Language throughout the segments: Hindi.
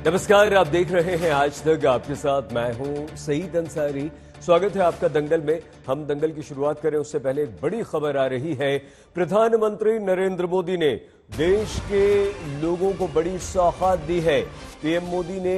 नमस्कार, आप देख रहे हैं आज तक। आपके साथ मैं हूं सईद अंसारी। स्वागत है आपका दंगल में। हम दंगल की शुरुआत करें उससे पहले एक बड़ी खबर आ रही है। प्रधानमंत्री नरेंद्र मोदी ने देश के लोगों को बड़ी सौगात दी है। पीएम मोदी ने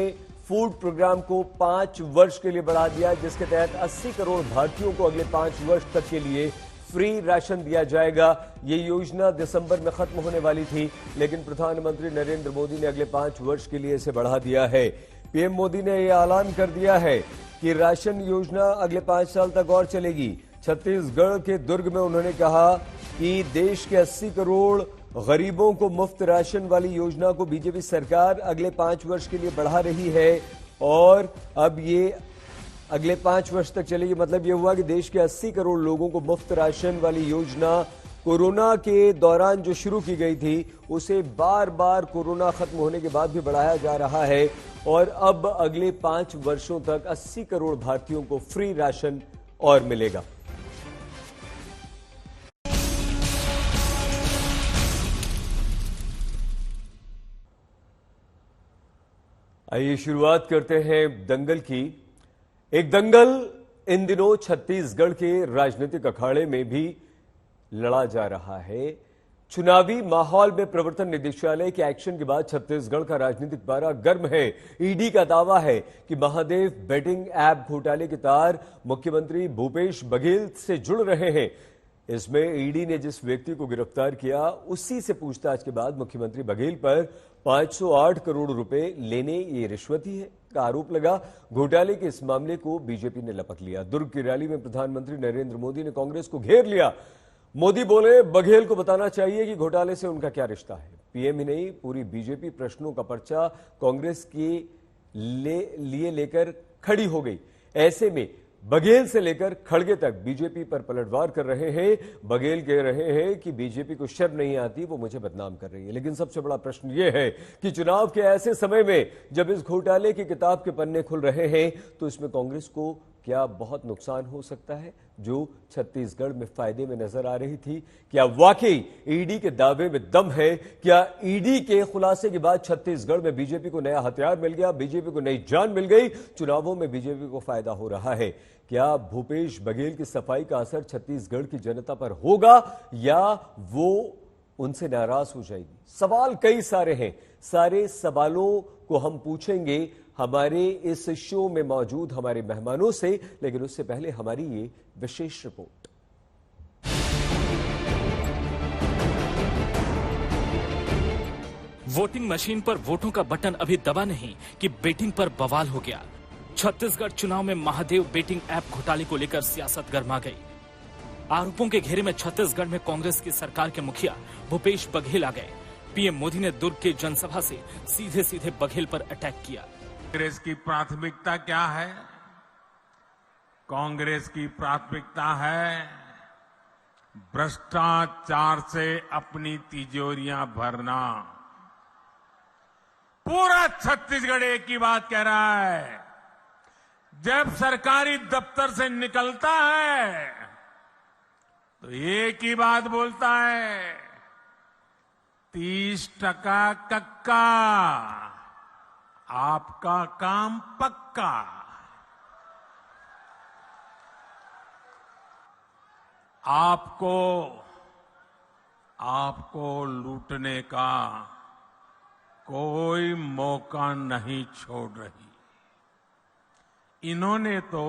फूड प्रोग्राम को 5 वर्ष के लिए बढ़ा दिया, जिसके तहत 80 करोड़ भारतीयों को अगले 5 वर्ष तक के लिए फ्री राशन दिया जाएगा। ये योजना दिसंबर में खत्म होने वाली थी, लेकिन प्रधानमंत्री नरेंद्र मोदी ने अगले 5 वर्ष के लिए इसे बढ़ा दिया है। पीएम मोदी ने यह ऐलान कर दिया है कि राशन योजना अगले 5 साल तक और चलेगी। छत्तीसगढ़ के दुर्ग में उन्होंने कहा कि देश के 80 करोड़ गरीबों को मुफ्त राशन वाली योजना को बीजेपी सरकार अगले 5 वर्ष के लिए बढ़ा रही है और अब ये अगले 5 वर्ष तक चलेगी। मतलब यह हुआ कि देश के 80 करोड़ लोगों को मुफ्त राशन वाली योजना कोरोना के दौरान जो शुरू की गई थी, उसे बार बार कोरोना खत्म होने के बाद भी बढ़ाया जा रहा है और अब अगले 5 वर्षों तक 80 करोड़ भारतीयों को फ्री राशन और मिलेगा। आइए शुरुआत करते हैं दंगल की। एक दंगल इन दिनों छत्तीसगढ़ के राजनीतिक अखाड़े में भी लड़ा जा रहा है। चुनावी माहौल में प्रवर्तन निदेशालय के एक्शन के बाद छत्तीसगढ़ का राजनीतिक पारा गर्म है। ईडी का दावा है कि महादेव बेटिंग ऐप घोटाले के तार मुख्यमंत्री भूपेश बघेल से जुड़ रहे हैं। इसमें ईडी ने जिस व्यक्ति को गिरफ्तार किया, उसी से पूछताछ के बाद मुख्यमंत्री बघेल पर 508 करोड़ रुपए लेने ये रिश्वत ही है का आरोप लगा। घोटाले के इस मामले को बीजेपी ने लपक लिया। दुर्ग की रैली में प्रधानमंत्री नरेंद्र मोदी ने कांग्रेस को घेर लिया। मोदी बोले, बघेल को बताना चाहिए कि घोटाले से उनका क्या रिश्ता है। पीएम ही नहीं, पूरी बीजेपी प्रश्नों का पर्चा कांग्रेस के लिए लेकर खड़ी हो गई। ऐसे में बघेल से लेकर खड़गे तक बीजेपी पर पलटवार कर रहे हैं। बघेल कह रहे हैं कि बीजेपी को शर्म नहीं आती, वो मुझे बदनाम कर रही है। लेकिन सबसे बड़ा प्रश्न यह है कि चुनाव के ऐसे समय में जब इस घोटाले की किताब के पन्ने खुल रहे हैं, तो इसमें कांग्रेस को क्या बहुत नुकसान हो सकता है जो छत्तीसगढ़ में फायदे में नजर आ रही थी? क्या वाकई ईडी के दावे में दम है? क्या ईडी के खुलासे के बाद छत्तीसगढ़ में बीजेपी को नया हथियार मिल गया, बीजेपी को नई जान मिल गई, चुनावों में बीजेपी को फायदा हो रहा है? क्या भूपेश बघेल की सफाई का असर छत्तीसगढ़ की जनता पर होगा या वो उनसे नाराज हो जाएगी? सवाल कई सारे हैं। सारे सवालों को हम पूछेंगे हमारे इस शो में मौजूद हमारे मेहमानों से, लेकिन उससे पहले हमारी ये विशेष रिपोर्ट। वोटिंग मशीन पर वोटों का बटन अभी दबा नहीं कि बेटिंग पर बवाल हो गया। छत्तीसगढ़ चुनाव में महादेव बेटिंग ऐप घोटाले को लेकर सियासत गर्मा गई। आरोपों के घेरे में छत्तीसगढ़ में कांग्रेस की सरकार के मुखिया भूपेश बघेल आ गए। पीएम मोदी ने दुर्ग के जनसभा से सीधे सीधे बघेल पर अटैक किया। कांग्रेस की प्राथमिकता क्या है? कांग्रेस की प्राथमिकता है भ्रष्टाचार से अपनी तिजोरियां भरना। पूरा छत्तीसगढ़ एक ही बात कह रहा है, जब सरकारी दफ्तर से निकलता है तो एक ही बात बोलता है, 30% कक्का, आपका काम पक्का। आपको लूटने का कोई मौका नहीं छोड़ रही। इन्होंने तो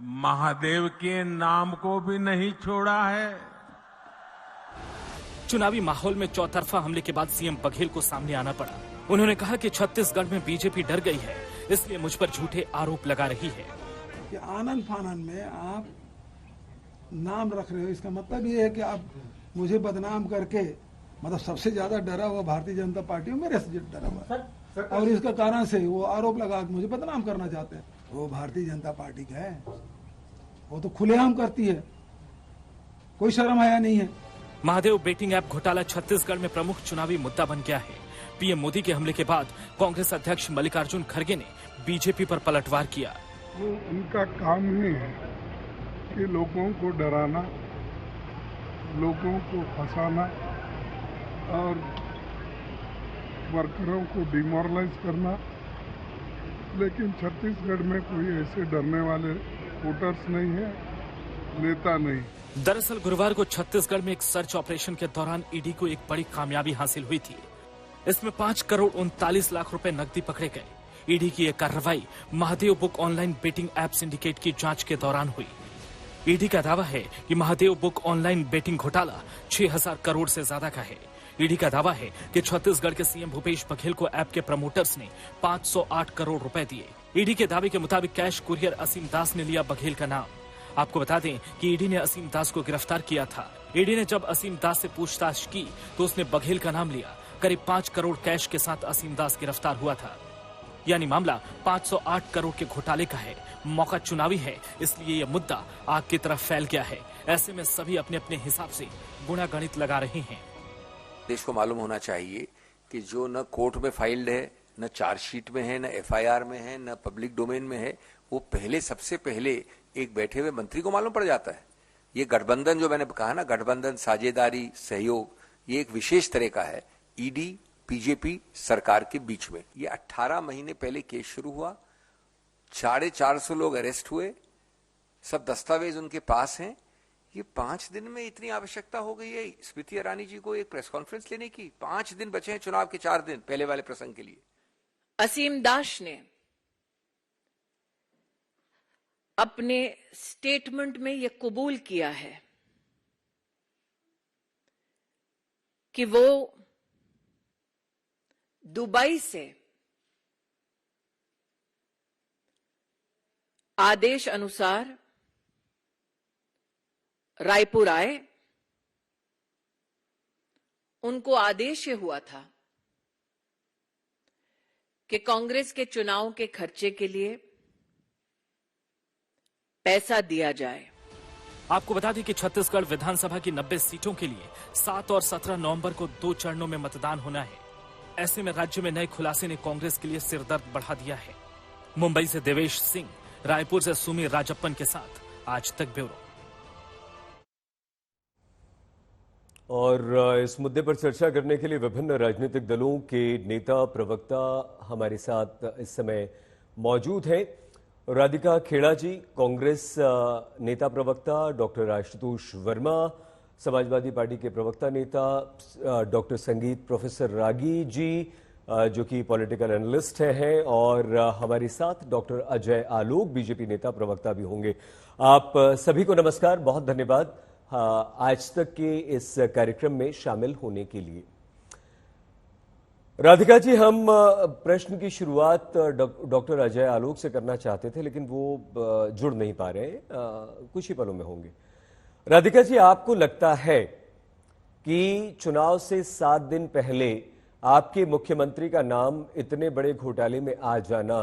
महादेव के नाम को भी नहीं छोड़ा है। चुनावी माहौल में चौतरफा हमले के बाद सीएम बघेल को सामने आना पड़ा। उन्होंने कहा कि छत्तीसगढ़ में बीजेपी डर गई है, इसलिए मुझ पर झूठे आरोप लगा रही है। कि आनंद फानंद में आप नाम रख रहे हो, इसका मतलब ये है कि आप मुझे बदनाम करके, मतलब सबसे ज्यादा डरा हुआ भारतीय जनता पार्टी मेरे से डरा हुआ है और इसका कारण से वो आरोप लगा मुझे बदनाम करना चाहते हैं। वो भारतीय जनता पार्टी का है, वो तो खुलेआम करती है, कोई शर्म आया नहीं है। महादेव बेटिंग ऐप घोटाला छत्तीसगढ़ में प्रमुख चुनावी मुद्दा बन गया है। पीएम मोदी के हमले के बाद कांग्रेस अध्यक्ष मल्लिकार्जुन खड़गे ने बीजेपी पर पलटवार किया। वो उनका काम ही है कि लोगों को डराना, लोगों को फंसाना और वर्करों को डिमोरलाइज करना। लेकिन छत्तीसगढ़ में कोई ऐसे डरने वाले वोटर्स नहीं है, नेता नहीं। दरअसल गुरुवार को छत्तीसगढ़ में एक सर्च ऑपरेशन के दौरान ईडी को एक बड़ी कामयाबी हासिल हुई थी। इसमें 5 करोड़ 39 लाख रुपए नकदी पकड़े गए। ईडी की यह कार्रवाई Mahadev book online betting app syndicate की जांच के दौरान हुई। ईडी का दावा है कि महादेव बुक ऑनलाइन बेटिंग घोटाला 6000 करोड़ से ज्यादा का है। ईडी का दावा है कि छत्तीसगढ़ के सीएम भूपेश बघेल को ऐप के प्रमोटर्स ने 508 करोड़ रुपए दिए। ईडी के दावे के मुताबिक कैश कुरियर असीम दास ने लिया बघेल का नाम। आपको बता दें कि ईडी ने असीम दास को गिरफ्तार किया था। ईडी ने जब असीम दास से पूछताछ की तो उसने बघेल का नाम लिया। करीब 5 करोड़ कैश के साथ असीम दास गिरफ्तार हुआ था। यानी मामला 508 करोड़ के घोटाले का है। मौका चुनावी है, इसलिए यह मुद्दा आग की तरफ फैल गया है। ऐसे में सभी अपने अपने हिसाब से गुणा गणित लगा रहे हैं। देश को मालूम होना चाहिए कि जो न कोर्ट में फाइल्ड है, न चार्जशीट में है, न एफआईआर में है, न पब्लिक डोमेन में है, वो सबसे पहले एक बैठे हुए मंत्री को मालूम पड़ जाता है। ये गठबंधन जो मैंने कहा ना, गठबंधन, साझेदारी, सहयोग, ये एक विशेष तरह का है ईडी बीजेपी सरकार के बीच में। ये 18 महीने पहले केस शुरू हुआ, 450 लोग अरेस्ट हुए, सब दस्तावेज उनके पास हैं। ये 5 दिन में इतनी आवश्यकता हो गई है स्मृति ईरानी जी को एक प्रेस कॉन्फ्रेंस लेने की। 5 दिन बचे हैं चुनाव के, 4 दिन पहले वाले प्रसंग के लिए। असीम दास ने अपने स्टेटमेंट में यह कबूल किया है कि वो दुबई से आदेश अनुसार रायपुर आए। उनको आदेश ये हुआ था कि कांग्रेस के चुनाव के खर्चे के लिए पैसा दिया जाए। आपको बता दें कि छत्तीसगढ़ विधानसभा की 90 सीटों के लिए 7 और 17 नवंबर को 2 चरणों में मतदान होना है। ऐसे में राज्य में नए खुलासे ने कांग्रेस के लिए सिरदर्द बढ़ा दिया है। मुंबई से देवेश सिंह, रायपुर से सुमी राजप्पन के साथ आज तक ब्यूरो। और इस मुद्दे पर चर्चा करने के लिए विभिन्न राजनीतिक दलों के नेता प्रवक्ता हमारे साथ इस समय मौजूद हैं। राधिका खेड़ा जी, कांग्रेस नेता प्रवक्ता, डॉक्टर आशुतोष वर्मा, समाजवादी पार्टी के प्रवक्ता नेता डॉक्टर संगीत प्रोफेसर रागी जी, जो कि पॉलिटिकल एनालिस्ट हैं, और हमारे साथ डॉक्टर अजय आलोक, बीजेपी नेता प्रवक्ता भी होंगे। आप सभी को नमस्कार, बहुत धन्यवाद आज तक के इस कार्यक्रम में शामिल होने के लिए। राधिका जी, हम प्रश्न की शुरुआत डॉक्टर अजय आलोक से करना चाहते थे, लेकिन वो जुड़ नहीं पा रहे, कुछ ही पलों में होंगे। राधिका जी, आपको लगता है कि चुनाव से 7 दिन पहले आपके मुख्यमंत्री का नाम इतने बड़े घोटाले में आ जाना,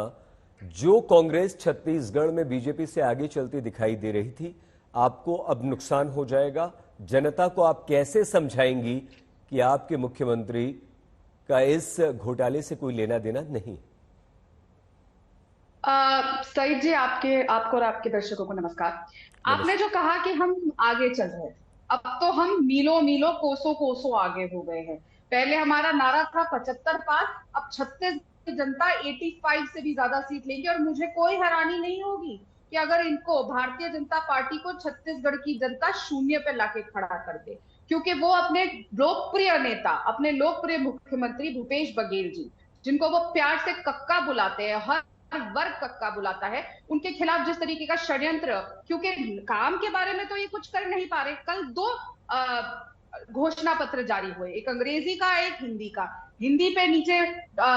जो कांग्रेस छत्तीसगढ़ में बीजेपी से आगे चलती दिखाई दे रही थी, आपको अब नुकसान हो जाएगा? जनता को आप कैसे समझाएंगी कि आपके मुख्यमंत्री का इस घोटाले से कोई लेना देना नहीं? सईद जी, आपको और आपके दर्शकों को नमस्कार। आपने जो कहा कि हम आगे चल रहे थे, अब तो हम मीलों मीलों कोसों कोसों आगे हो गए हैं। पहले हमारा नारा था 75 पार, अब 36 जनता 85 से भी ज्यादा सीट लेंगे। और मुझे कोई हैरानी नहीं होगी कि अगर इनको, भारतीय जनता पार्टी को, छत्तीसगढ़ की जनता शून्य पे लाके खड़ा कर दे, क्योंकि वो अपने लोकप्रिय नेता, अपने लोकप्रिय मुख्यमंत्री भूपेश बघेल जी, जिनको वो प्यार से कक्का बुलाते हैं, हर वर्ग कक्का बुलाता है, उनके खिलाफ जिस तरीके का षड्यंत्र, क्योंकि काम के बारे में तो ये कुछ कर नहीं पा रहे। कल 2 घोषणा पत्र जारी हुए, एक अंग्रेजी का, एक हिंदी का। हिंदी पे नीचे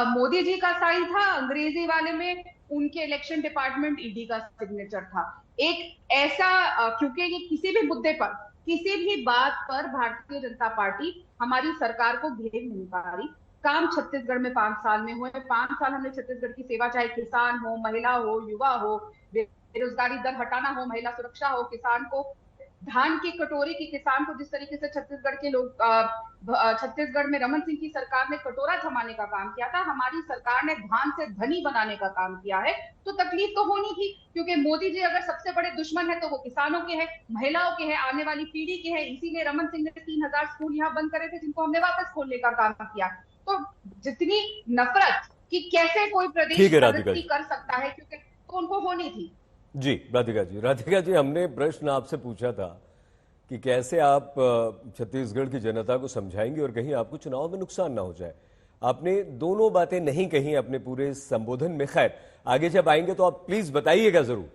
मोदी जी का साइन था, अंग्रेजी वाले में उनके इलेक्शन डिपार्टमेंट ईडी का सिग्नेचर था। एक ऐसा, क्योंकि ये किसी भी मुद्दे पर, किसी भी बात पर भारतीय जनता पार्टी हमारी सरकार को घेर नहीं पा रही। काम छत्तीसगढ़ में 5 साल में हुए। 5 साल हमने छत्तीसगढ़ की सेवा, चाहे किसान हो, महिला हो, युवा हो, बेरोजगारी दर हटाना हो, महिला सुरक्षा हो, किसान को धान की कटोरी की, किसान को जिस तरीके से छत्तीसगढ़ के लोग, छत्तीसगढ़ में रमन सिंह की सरकार ने कटोरा थमाने का काम किया था, हमारी सरकार ने धान से धनी बनाने का काम किया है। तो तकलीफ तो होनी थी, क्योंकि मोदी जी अगर सबसे बड़े दुश्मन है तो वो किसानों के हैं, महिलाओं के हैं, आने वाली पीढ़ी के हैं। इसीलिए रमन सिंह ने 3000 स्कूल यहाँ बंद करे थे, जिनको हमने वापस खोलने का काम किया। तो जितनी नफरत कि कैसे कोई प्रदेश ठीक है राधिका प्रगति जी। कर सकता है, क्योंकि तो उनको होनी थी। जी राधिका जी, हमने प्रश्न आपसे पूछा था कि कैसे आप छत्तीसगढ़ की जनता को समझाएंगे और कहीं आपको चुनाव में नुकसान ना हो जाए। आपने दोनों बातें नहीं कही अपने पूरे संबोधन में। खैर, आगे जब आएंगे तो आप प्लीज बताइएगा जरूर।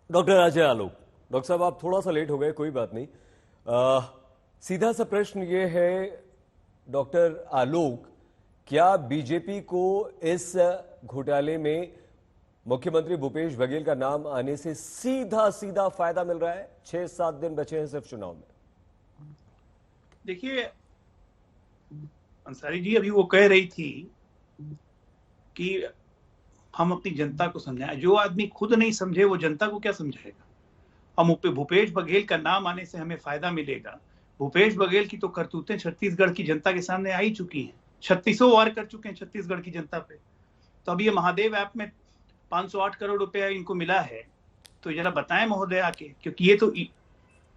डॉक्टर अजय आलोक, डॉक्टर साहब आप थोड़ा सा लेट हो गए, कोई बात नहीं। सीधा सा प्रश्न ये है डॉक्टर आलोक, क्या बीजेपी को इस घोटाले में मुख्यमंत्री भूपेश बघेल का नाम आने से सीधा सीधा फायदा मिल रहा है? 6-7 दिन बचे हैं सिर्फ चुनाव में। देखिए अंसारी जी, अभी वो कह रही थी कि हम अपनी जनता को समझाएं। जो आदमी खुद नहीं समझे वो जनता को क्या समझाएगा? हम भूपेश बघेल का नाम आने से हमें फायदा मिलेगा। भूपेश बघेल की तो करतूतें छत्तीसगढ़ की जनता के सामने आ ही चुकी हैं। 3600 वार कर चुके हैं छत्तीसगढ़ की जनता पे। तो अभी ये महादेव ऐप में 508 करोड़ रुपया इनको मिला है, तो जरा बताएं महोदय आके, क्योंकि ये तो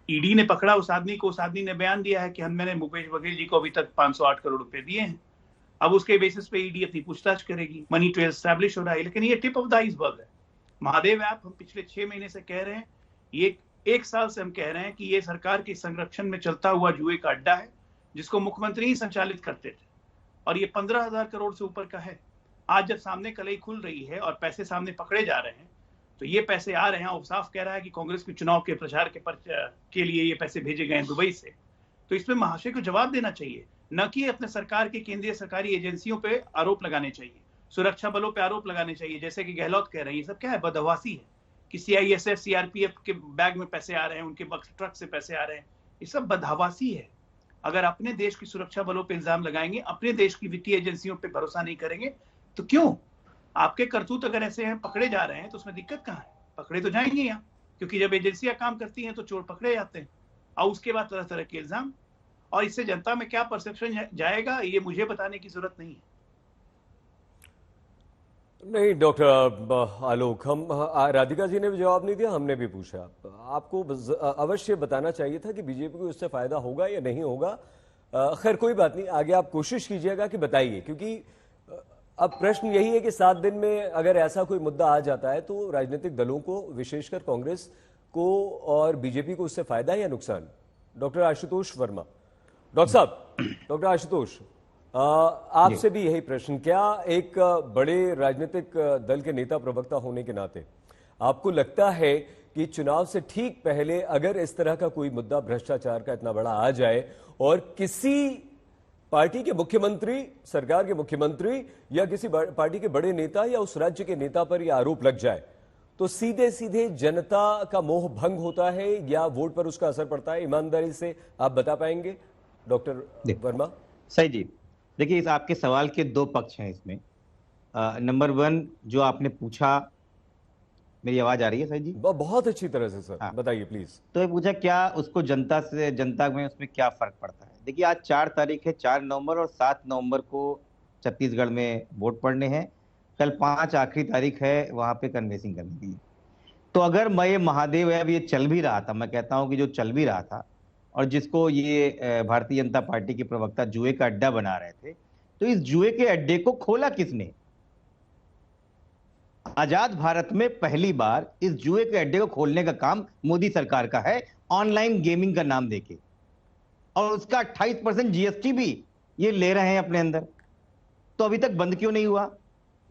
ईडी ने पकड़ा उस आदमी को। उस आदमी ने बयान दिया है कि मैंने भूपेश बघेल जी को अभी तक 508 करोड़ रुपए दिए हैं। अब उसके बेसिस पे ईडी अपनी पूछताछ करेगी। मनी ट्रेल एस्टैब्लिश हो रहा है, लेकिन ये टिप ऑफ द आइसबर्ग है। महादेव ऐप हम पिछले 6 महीने से कह रहे हैं, ये 1 साल से हम कह रहे हैं कि ये सरकार के संरक्षण में चलता हुआ जुए का अड्डा है, जिसको मुख्यमंत्री ही संचालित करते थे, और ये 15,000 करोड़ से ऊपर का है। आज जब सामने कलई खुल रही है और पैसे सामने पकड़े जा रहे हैं, तो ये पैसे आ रहे हैं। और साफ कह रहा है कि कांग्रेस के चुनाव के प्रचार के लिए ये पैसे भेजे गए हैं दुबई से। तो इसमें महाशय को जवाब देना चाहिए, न कि अपने सरकार के केंद्रीय सरकारी एजेंसियों पे आरोप लगाने चाहिए, सुरक्षा बलों पे आरोप लगाने चाहिए, जैसे कि गहलोत कह रहे हैं। ये सब क्या है? बदहवासी है कि CISF CRPF के बैग में पैसे आ रहे हैं, उनके ट्रक से पैसे आ रहे हैं। ये सब बदहवासी है। अगर अपने देश की सुरक्षा बलों पे इल्जाम लगाएंगे, अपने देश की वित्तीय एजेंसियों पे भरोसा नहीं करेंगे, तो क्यों? आपके करतूत अगर ऐसे हैं, पकड़े जा रहे हैं, तो उसमें दिक्कत कहाँ है? पकड़े तो जाएंगे यहाँ, क्योंकि जब एजेंसियां काम करती हैं तो चोर पकड़े जाते हैं। और उसके बाद तरह तरह के इल्जाम, और इससे जनता में क्या परसेप्शन जाएगा, ये मुझे बताने की जरूरत नहीं है। नहीं डॉक्टर आलोक, हम राधिका जी ने भी जवाब नहीं दिया, हमने भी पूछा। आपको अवश्य बताना चाहिए था कि बीजेपी को इससे फायदा होगा या नहीं होगा। खैर कोई बात नहीं, आगे आप कोशिश कीजिएगा कि बताइए, क्योंकि अब प्रश्न यही है कि 7 दिन में अगर ऐसा कोई मुद्दा आ जाता है तो राजनीतिक दलों को, विशेषकर कांग्रेस को और बीजेपी को, उससे फायदा है या नुकसान? डॉक्टर आशुतोष वर्मा। डॉक्टर साहब, डॉक्टर आशुतोष, आपसे भी यही प्रश्न, क्या एक बड़े राजनीतिक दल के नेता प्रवक्ता होने के नाते आपको लगता है कि चुनाव से ठीक पहले अगर इस तरह का कोई मुद्दा भ्रष्टाचार का इतना बड़ा आ जाए और किसी पार्टी के मुख्यमंत्री, सरकार के मुख्यमंत्री या किसी पार्टी के बड़े नेता या उस राज्य के नेता पर यह आरोप लग जाए, तो सीधे सीधे जनता का मोह भंग होता है या वोट पर उसका असर पड़ता है? ईमानदारी से आप बता पाएंगे डॉक्टर वर्मा? सही जी, देखिए इस आपके सवाल के 2 पक्ष हैं इसमें। नंबर 1 जो आपने पूछा, मेरी आवाज आ रही है सही जी? बहुत अच्छी तरह से सर, बताइए प्लीज। तो ये पूछा क्या उसको जनता में उसमें क्या फर्क पड़ता है। देखिए आज 4 तारीख है, 4 नवंबर और 7 नवंबर को छत्तीसगढ़ में वोट पड़ने हैं। कल 5 आखिरी तारीख है वहां पे कन्वेंसिंग करने की। तो अगर मैं ये महादेव ऐप ये चल भी रहा था, मैं कहता हूं कि जो चल भी रहा था और जिसको ये भारतीय जनता पार्टी के प्रवक्ता जुए का अड्डा बना रहे थे, तो इस जुए के अड्डे को खोला किसने? आजाद भारत में पहली बार इस जुए के अड्डे को खोलने का काम मोदी सरकार का है, ऑनलाइन गेमिंग का नाम देके, और उसका 28% GST भी ये ले रहे हैं अपने अंदर। तो अभी तक बंद क्यों नहीं हुआ?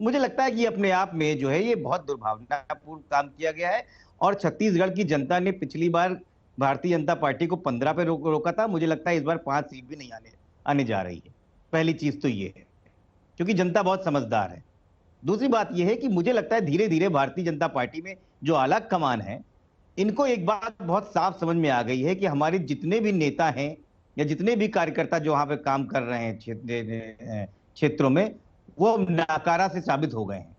मुझे लगता है कि अपने आप में जो है ये बहुत दुर्भावनापूर्ण काम किया गया है। और छत्तीसगढ़ की जनता ने पिछली बार भारतीय जनता पार्टी को 15 पे रोका था, मुझे लगता है इस बार 5 सीट भी नहीं आने जा रही है। पहली चीज तो ये है, क्योंकि जनता बहुत समझदार है। दूसरी बात यह है कि मुझे लगता है धीरे धीरे भारतीय जनता पार्टी में जो आला कमान है, इनको एक बात बहुत साफ समझ में आ गई है कि हमारे जितने भी नेता हैं या जितने भी कार्यकर्ता जो वहां पे काम कर रहे हैं क्षेत्रों में, वो नाकारा से साबित हो गए हैं।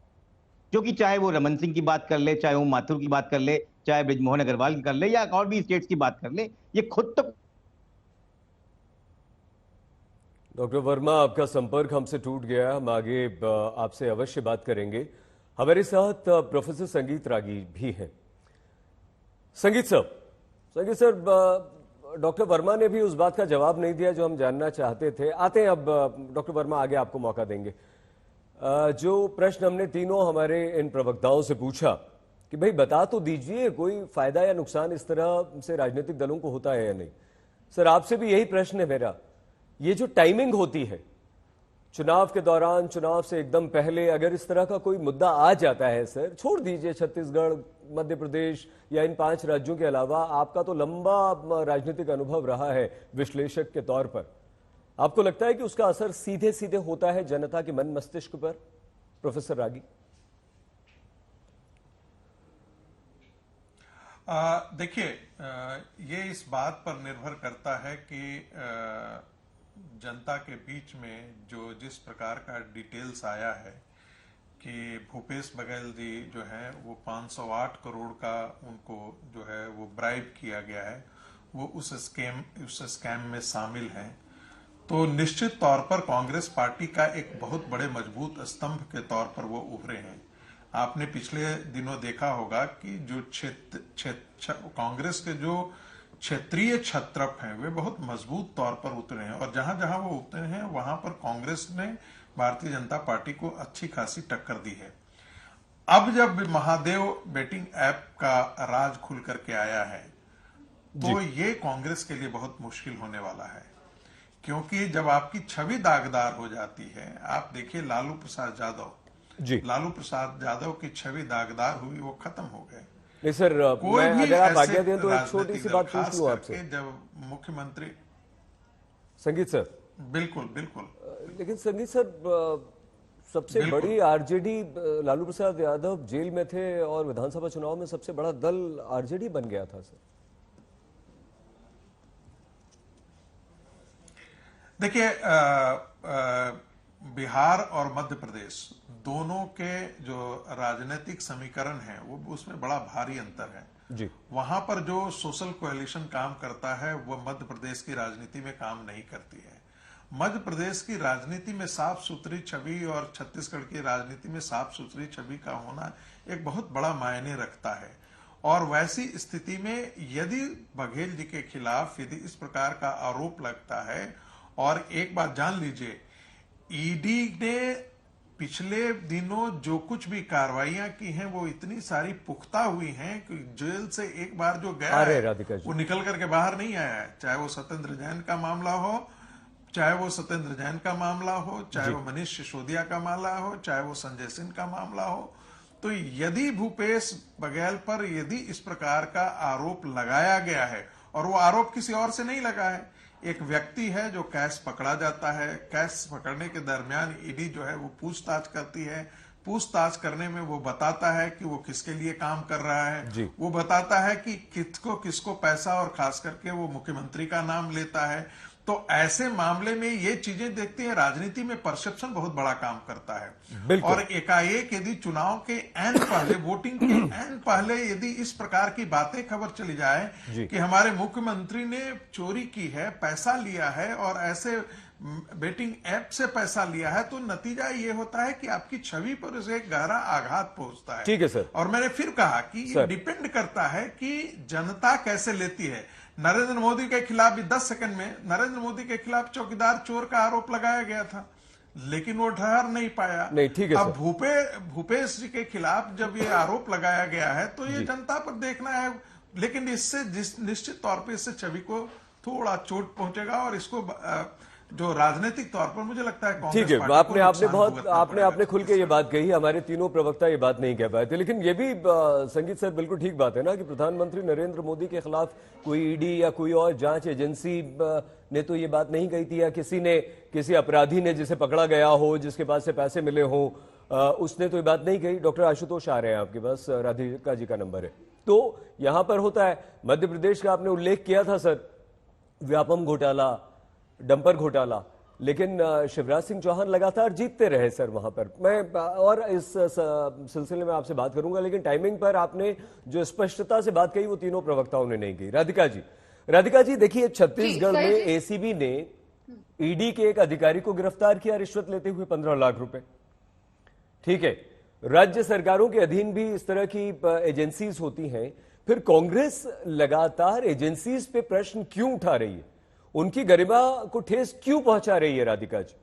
क्योंकि चाहे वो रमन सिंह की बात कर ले, चाहे वो माथुर की बात कर ले, चाहे ब्रिजमोहन अग्रवाल की कर ले, या और भी स्टेट्स की बात कर ले, ये खुद तो। डॉक्टर वर्मा, आपका संपर्क हमसे टूट गया, हम आगे आपसे अवश्य बात करेंगे। हमारे साथ प्रोफेसर संगीत रागी भी हैं। संगीत सर, डॉक्टर वर्मा ने भी उस बात का जवाब नहीं दिया जो हम जानना चाहते थे। आते हैं अब डॉक्टर वर्मा, आगे आपको मौका देंगे। जो प्रश्न हमने तीनों हमारे इन प्रवक्ताओं से पूछा कि भाई बता तो दीजिए कोई फायदा या नुकसान इस तरह से राजनीतिक दलों को होता है या नहीं। सर आपसे भी यही प्रश्न है मेरा, ये जो टाइमिंग होती है चुनाव के दौरान, चुनाव से एकदम पहले, अगर इस तरह का कोई मुद्दा आ जाता है सर, छोड़ दीजिए छत्तीसगढ़, मध्य प्रदेश या इन 5 राज्यों के अलावा, आपका तो लंबा राजनीतिक अनुभव रहा है विश्लेषक के तौर पर, आपको लगता है कि उसका असर सीधे सीधे होता है जनता के मन मस्तिष्क पर? प्रोफेसर रागी। देखिए, ये इस बात पर निर्भर करता है कि जनता के बीच में जो जिस प्रकार का डिटेल्स आया है कि भूपेश बघेल जी जो है वो 508 करोड़ का उनको जो है वो ब्राइब किया गया है, वो उस स्कैम में शामिल हैं, तो निश्चित तौर पर कांग्रेस पार्टी का एक बहुत बड़े मजबूत स्तंभ के तौर पर वो उभरे हैं। आपने पिछले दिनों देखा होगा कि जो कांग्रेस के जो क्षेत्रीय छत्रप हैं वे बहुत मजबूत तौर पर उतरे हैं, और जहां जहां वो उतरे हैं वहां पर कांग्रेस ने भारतीय जनता पार्टी को अच्छी खासी टक्कर दी है। अब जब महादेव बेटिंग ऐप का राज खुल करके आया है तो ये कांग्रेस के लिए बहुत मुश्किल होने वाला है, क्योंकि जब आपकी छवि दागदार हो जाती है, आप देखिए लालू प्रसाद यादव की छवि दागदार हुई, वो खत्म हो गए। नहीं सर, मैं अगर आप आज्ञा दें तो एक छोटी सी बात पूछ लूं आपसे। जब मुख्यमंत्री संगीत सर। बिल्कुल बिल्कुल। लेकिन संगीत सर, सबसे बड़ी आरजेडी, लालू प्रसाद यादव जेल में थे और विधानसभा चुनाव में सबसे बड़ा दल आरजेडी बन गया था सर। देखिए, बिहार और मध्य प्रदेश दोनों के जो राजनीतिक समीकरण है वो उसमें बड़ा भारी अंतर है जी। वहां पर जो सोशल कोएलिशन काम करता है वो मध्य प्रदेश की राजनीति में काम नहीं करती है। मध्य प्रदेश की राजनीति में साफ सुथरी छवि और छत्तीसगढ़ की राजनीति में साफ सुथरी छवि का होना एक बहुत बड़ा मायने रखता है, और वैसी स्थिति में यदि बघेल जी के खिलाफ यदि इस प्रकार का आरोप लगता है, और एक बात जान लीजिए, ईडी ने पिछले दिनों जो कुछ भी कार्रवाइयां की हैं वो इतनी सारी पुख्ता हुई हैं कि जेल से एक बार जो गया है वो निकल करके बाहर नहीं आया है। चाहे वो सत्येंद्र जैन का मामला हो, चाहे वो मनीष सिसोदिया का मामला हो, चाहे वो संजय सिंह का मामला हो। तो यदि भूपेश बघेल पर यदि इस प्रकार का आरोप लगाया गया है, और वो आरोप किसी और से नहीं लगा है, एक व्यक्ति है जो कैश पकड़ा जाता है, कैश पकड़ने के दरमियान ईडी जो है वो पूछताछ करती है, पूछताछ करने में वो बताता है कि वो किसके लिए काम कर रहा है, वो बताता है कि किसको पैसा, और खास करके वो मुख्यमंत्री का नाम लेता है। तो ऐसे मामले में ये चीजें देखते हैं, राजनीति में परसेप्शन बहुत बड़ा काम करता है। और एकाएक यदि चुनाव के एंड पहले, वोटिंग के एंड पहले यदि इस प्रकार की बातें खबर चली जाए कि हमारे मुख्यमंत्री ने चोरी की है, पैसा लिया है और ऐसे बेटिंग ऐप से पैसा लिया है, तो नतीजा ये होता है कि आपकी छवि पर उसे एक गहरा आघात पहुंचता है। ठीक है सर। और मैंने फिर कहा कि ये डिपेंड करता है कि जनता कैसे लेती है। नरेंद्र मोदी के खिलाफ भी 10 सेकंड में नरेंद्र मोदी के खिलाफ चौकीदार चोर का आरोप लगाया गया था, लेकिन वो ठहर नहीं पाया। नहीं, ठीक है। अब भूपेश जी के खिलाफ जब ये आरोप लगाया गया है तो ये जनता पर देखना है, लेकिन इससे निश्चित तौर पे इससे छवि को थोड़ा चोट पहुंचेगा, और इसको जो राजनीतिक तौर पर मुझे लगता है ठीक है। आपने खुल के ये बात कही, हमारे तीनों प्रवक्ता ये बात नहीं कह पाए थे, लेकिन ये भी संगीत सर बिल्कुल ठीक बात है ना कि प्रधानमंत्री नरेंद्र मोदी के खिलाफ कोई ईडी या कोई और जांच एजेंसी ने तो ये बात नहीं कही थी, या किसी अपराधी ने जिसे पकड़ा गया हो, जिसके पास से पैसे मिले हो, उसने तो ये बात नहीं कही। डॉक्टर आशुतोष आ रहे हैं आपके पास, राधिका जी का नंबर है। तो यहां पर होता है, मध्य प्रदेश का आपने उल्लेख किया था सर, व्यापम घोटाला, डंपर घोटाला, लेकिन शिवराज सिंह चौहान लगातार जीतते रहे सर वहां पर। मैं और इस सिलसिले में आपसे बात करूंगा, लेकिन टाइमिंग पर आपने जो स्पष्टता से बात कही वो तीनों प्रवक्ताओं ने नहीं की। राधिका जी देखिए, छत्तीसगढ़ में एसीबी ने ईडी के एक अधिकारी को गिरफ्तार किया रिश्वत लेते हुए 15 लाख रुपए। ठीक है, राज्य सरकारों के अधीन भी इस तरह की एजेंसीज होती हैं, फिर कांग्रेस लगातार एजेंसीज पे प्रश्न क्यों उठा रही है? उनकी गरिमा को ठेस क्यों पहुंचा रही है राधिका जी?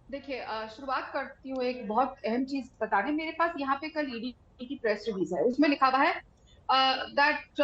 देखिए, शुरुआत करती हूँ एक बहुत अहम चीज बताने। मेरे पास यहाँ पे कल ईडी की प्रेस रिलीज है, उसमें लिखा हुआ है that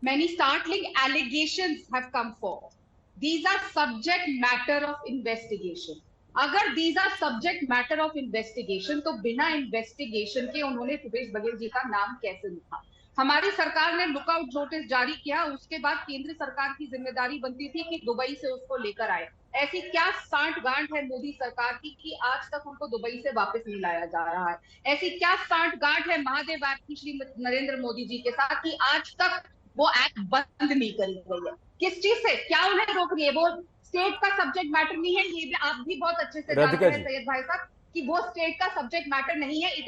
many startling allegations have come forward. These are subject matter of investigation. अगर these are subject matter of investigation, तो बिना इन्वेस्टिगेशन के उन्होंने भूपेश बघेल जी का नाम कैसे लिखा? हमारी सरकार ने लुकआउट नोटिस जारी किया, उसके बाद केंद्र सरकार की जिम्मेदारी बनती थी कि दुबई से उसको लेकर आए। ऐसी क्या सांठ-गांठ है मोदी सरकार की कि आज तक उनको दुबई से वापस नहीं लाया जा रहा है? ऐसी क्या सांठ-गांठ है महादेव ऐप की श्री नरेंद्र मोदी जी के साथ कि आज तक वो ऐप बंद नहीं करी गई है? किस चीज से, क्या उन्हें रोक रही है? वो स्टेट का सब्जेक्ट मैटर नहीं है, ये भी आप भी बहुत अच्छे से जानते हैं सैयद भाई साहब कि वो स्टेट का सब्जेक्ट मैटर नहीं है। It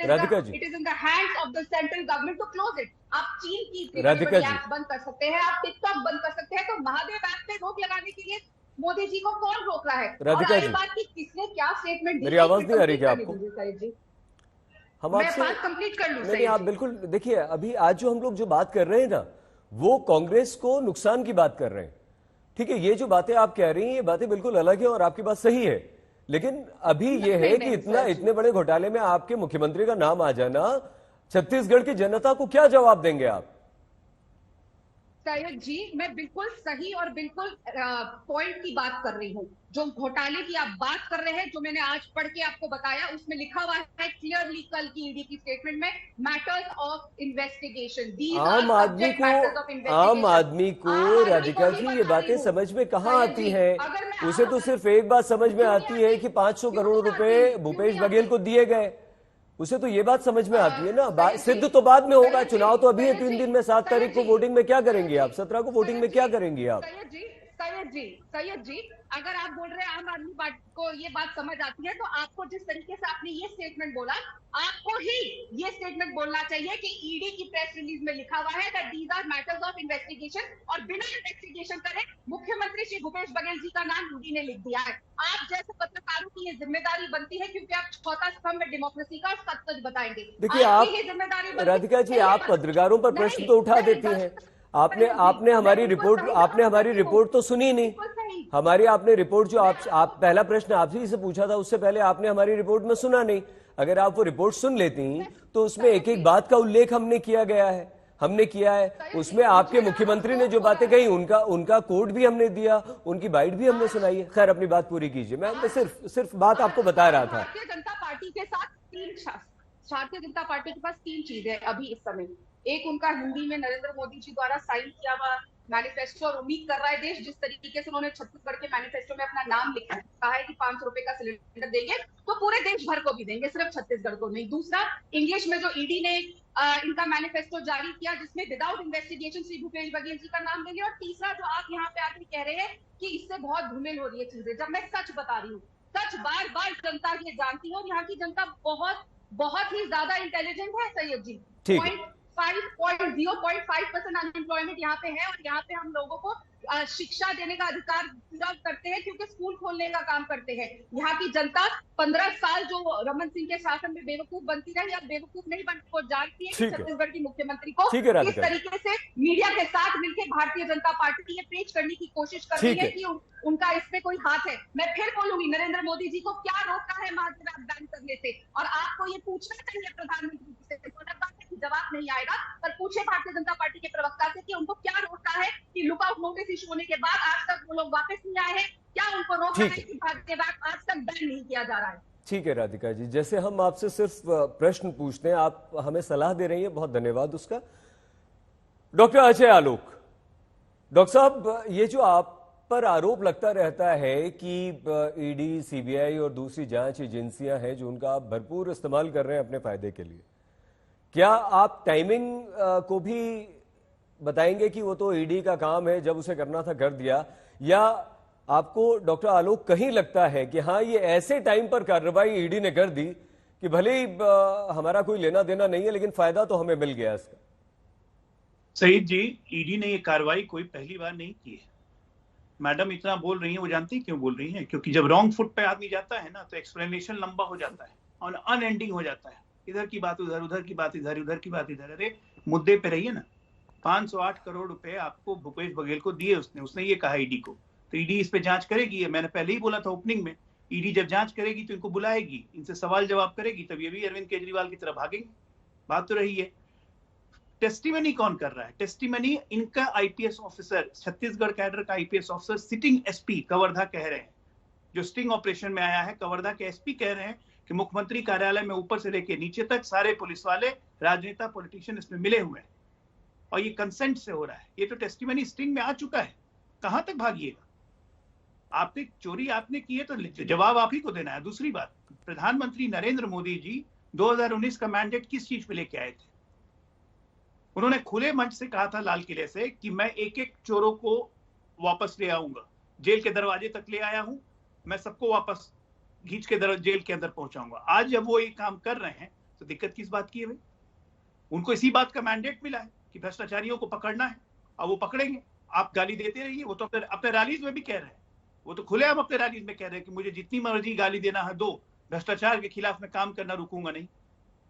is in the hands of the central government to close it. आप चीन की ऐप बंद कर सकते हैं, आप टिकटॉक बंद कर सकते हैं, तो महादेव ऐप पे रोक लगाने के लिए मोदी जी को कौन रोक रहा है? और आई बात की किसने क्या स्टेटमेंट दी? मेरी आवाज नहीं आ रही क्या आपको? हम मैं बात कंप्लीट कर लूं? नहीं, आप बिल्कुल देखिए, अभी आज जो हम लोग जो बात कर रहे हैं ना, वो कांग्रेस को नुकसान की बात कर रहे हैं। ठीक है, ये जो बातें आप कह रही हैं ये बातें बिल्कुल अलग है और आपकी बात सही है, लेकिन अभी ये है कि इतने बड़े घोटाले में आपके मुख्यमंत्री का नाम आ जाना, छत्तीसगढ़ की जनता को क्या जवाब देंगे आप? सैयद जी, मैं बिल्कुल सही और बिल्कुल पॉइंट की बात कर रही हूँ। जो घोटाले की आप बात कर रहे हैं, जो मैंने आज पढ़ के आपको बताया, उसमें लिखा हुआ है क्लियरली कल की ईडी की स्टेटमेंट में, मैटर्स ऑफ इन्वेस्टिगेशन। आम आदमी को राधिका जी ये बातें समझ में कहाँ आती हैं? उसे तो सिर्फ एक बात समझ में आती है कि 500 करोड़ रुपए भूपेश बघेल को दिए गए। उसे तो ये बात समझ में आती है ना, सिद्ध तो बाद में होगा। चुनाव तो अभी है 3 दिन में, 7 तारीख को वोटिंग में क्या करेंगे आप? 17 को वोटिंग में क्या करेंगे आप? सैयद जी, अगर आप बोल रहे हैं आम आदमी पार्टी को ये बात समझ आती है, तो आपको जिस तरीके से आपने ये स्टेटमेंट बोला, आपको ही ये स्टेटमेंट बोलना चाहिए कि ईडी की प्रेस रिलीज में लिखा हुआ है that these are matters of investigation, और बिना इन्वेस्टिगेशन करे मुख्यमंत्री श्री भूपेश बघेल जी का नाम ईडी ने लिख दिया है। आप जैसे पत्रकारों की ये जिम्मेदारी बनती है, क्योंकि आप चौथा स्तंभ है डेमोक्रेसी का, सच बताएंगे। देखिए, आप राधिका जी, आप पत्रकारों पर प्रश्न तो उठा देती हैं। आपने हमारी रिपोर्ट तो सुनी नहीं। आपने रिपोर्ट जो आप पहला प्रश्न आपसे से पूछा था, उससे पहले आपने हमारी रिपोर्ट में सुना नहीं। अगर आप वो रिपोर्ट सुन लेती तो उसमें एक एक बात का उल्लेख हमने किया है। उसमें आपके मुख्यमंत्री ने जो बातें कही उनका कोड भी हमने दिया, उनकी बाइट भी हमने सुनाई है। खैर, अपनी बात पूरी कीजिए। मैं सिर्फ बात आपको बता रहा था। भारतीय जनता पार्टी के पास 3 चीजें अभी इस समय। एक, उनका हिंदी में नरेंद्र मोदी जी द्वारा साइन किया हुआ मैनिफेस्टो, और उम्मीद कर रहा है देश, जिस तरीके से उन्होंने छत्तीसगढ़ के मैनिफेस्टो में अपना नाम लिखा है, कहा है कि 500 रुपए का सिलेंडर देंगे, तो पूरे देश भर को भी देंगे, सिर्फ छत्तीसगढ़ को नहीं। दूसरा, इंग्लिश में जो ईडी ने इनका मैनिफेस्टो जारी किया, जिसमें विदाउट इन्वेस्टिगेशन श्री भूपेश बघेल जी का नाम देंगे। और तीसरा, जो आप यहाँ पे आके कह रहे हैं कि इससे बहुत धूमिल हो रही है चीजें, जब मैं सच बता रही हूँ, सच बार बार जनता ये जानती है, और यहाँ की जनता बहुत ही ज्यादा इंटेलिजेंट है सैयद जी। 0.5% अनएम्प्लॉयमेंट यहाँ पे है, और यहाँ पे हम लोगों को शिक्षा देने का अधिकार पूरा करते हैं, क्योंकि स्कूल खोलने का काम करते हैं। यहाँ की जनता 15 साल जो रमन सिंह के शासन में बेवकूफ बनती रही, अब बेवकूफ नहीं बनती, वो जानती है कि छत्तीसगढ़ की मुख्यमंत्री को किस तरीके से मीडिया के साथ मिलकर भारतीय जनता पार्टी ये पेश करने की कोशिश कर रही है कि उनका इस पे कोई हाथ है। मैं फिर बोलूंगी, नरेंद्र मोदी जी को क्या रोका है महादेव ऐप बैन करने से? और आपको ये पूछना चाहिए प्रधानमंत्री से, जवाब नहीं आएगा, पर पूछे भारतीय जनता पार्टी के प्रवक्ता से कि उनको क्या रोका है कि लुकआउट नोटिस इशू होने के बाद आज तक वो लोग वापस नहीं आए हैं? क्या उनको रोका है कि भारतीय ऐप आज तक बैन नहीं किया जा रहा है? ठीक है राधिका जी, जैसे हम आपसे सिर्फ प्रश्न पूछते हैं, आप हमें सलाह दे रही हैं, बहुत धन्यवाद उसका। डॉक्टर अजय आलोक, डॉक्टर साहब, ये जो आप पर आरोप लगता रहता है कि ईडी, सीबीआई और दूसरी जांच एजेंसियां हैं जो उनका आप भरपूर इस्तेमाल कर रहे हैं अपने फायदे के लिए, क्या आप टाइमिंग को भी बताएंगे कि वो तो ईडी का काम है, जब उसे करना था कर दिया, या आपको डॉक्टर आलोक कहीं लगता है कि हाँ, ये ऐसे टाइम पर कार्रवाई ईडी ने कर दी कि भले ही हमारा कोई लेना देना नहीं है, लेकिन फायदा तो हमें मिल गया इसका? सईद जी, ईडी ने ये कार्रवाई कोई पहली बार नहीं की है। मैडम इतना बोल रही हैं, वो जानती है क्यों बोल रही हैं? क्योंकि जब रॉन्ग फुट पे आदमी जाता है ना, तो एक्सप्लेनेशन लंबा हो जाता है और अनएंडिंग हो जाता है। इधर की बात उधर, उधर की बात इधर, उधर की बात इधर। अरे मुद्दे पे रहिए ना। 508 करोड़ रुपए आपको भूपेश बघेल को दिए उसने ये कहा ईडी को, तो ईडी इस पे जांच करेगी। मैंने पहले ही बोला था ओपनिंग में, ईडी जब जांच करेगी तो इनको बुलाएगी, इनसे सवाल जवाब करेगी, तब ये भी अरविंद केजरीवाल की तरफ भागेंगे। बात तो रही है। टेस्टिमनी कौन कर रहा है? टेस्टिमनी इनका आईपीएस ऑफिसर, छत्तीसगढ़ कैडर का IPS officer, sitting SP Kawardha कह रहे हैं, जो स्टिंग ऑपरेशन में आया है, कवर्धा के एसपी कह रहे हैं कि मुख्यमंत्री कार्यालय में ऊपर से लेकर नीचे तक सारे पुलिस वाले, राजनेता, पॉलिटिशियन इसमें मिले हुए हैं और ये कंसेंट से हो रहा है। ये तो टेस्टिमनी स्टिंग में आ चुका है, कहां तक भागिएगा? आपने चोरी आपने की है तो जवाब आप ही को देना है। दूसरी बात, प्रधानमंत्री नरेंद्र मोदी जी 2019 का मैंडेट किस चीज पे लेके आए थे? उन्होंने खुले मंच से कहा था लाल किले से कि मैं एक एक चोरों को वापस ले आऊंगा, जेल के दरवाजे तक ले आया हूं, मैं सबको वापस खींच के जेल के अंदर पहुंचाऊंगा। आज जब वो ये काम कर रहे हैं तो दिक्कत किस बात की है भाई? उनको इसी बात का मैंडेट मिला है कि भ्रष्टाचारियों को पकड़ना है और वो पकड़ेंगे। आप गाली देते रहिए, वो तो अपने रैलीज में भी कह रहे हैं, वो तो खुलेआम अपने रैलीज में कह रहे हैं कि मुझे जितनी मर्जी गाली देना है दो, भ्रष्टाचार के खिलाफ मैं काम करना रुकूंगा नहीं।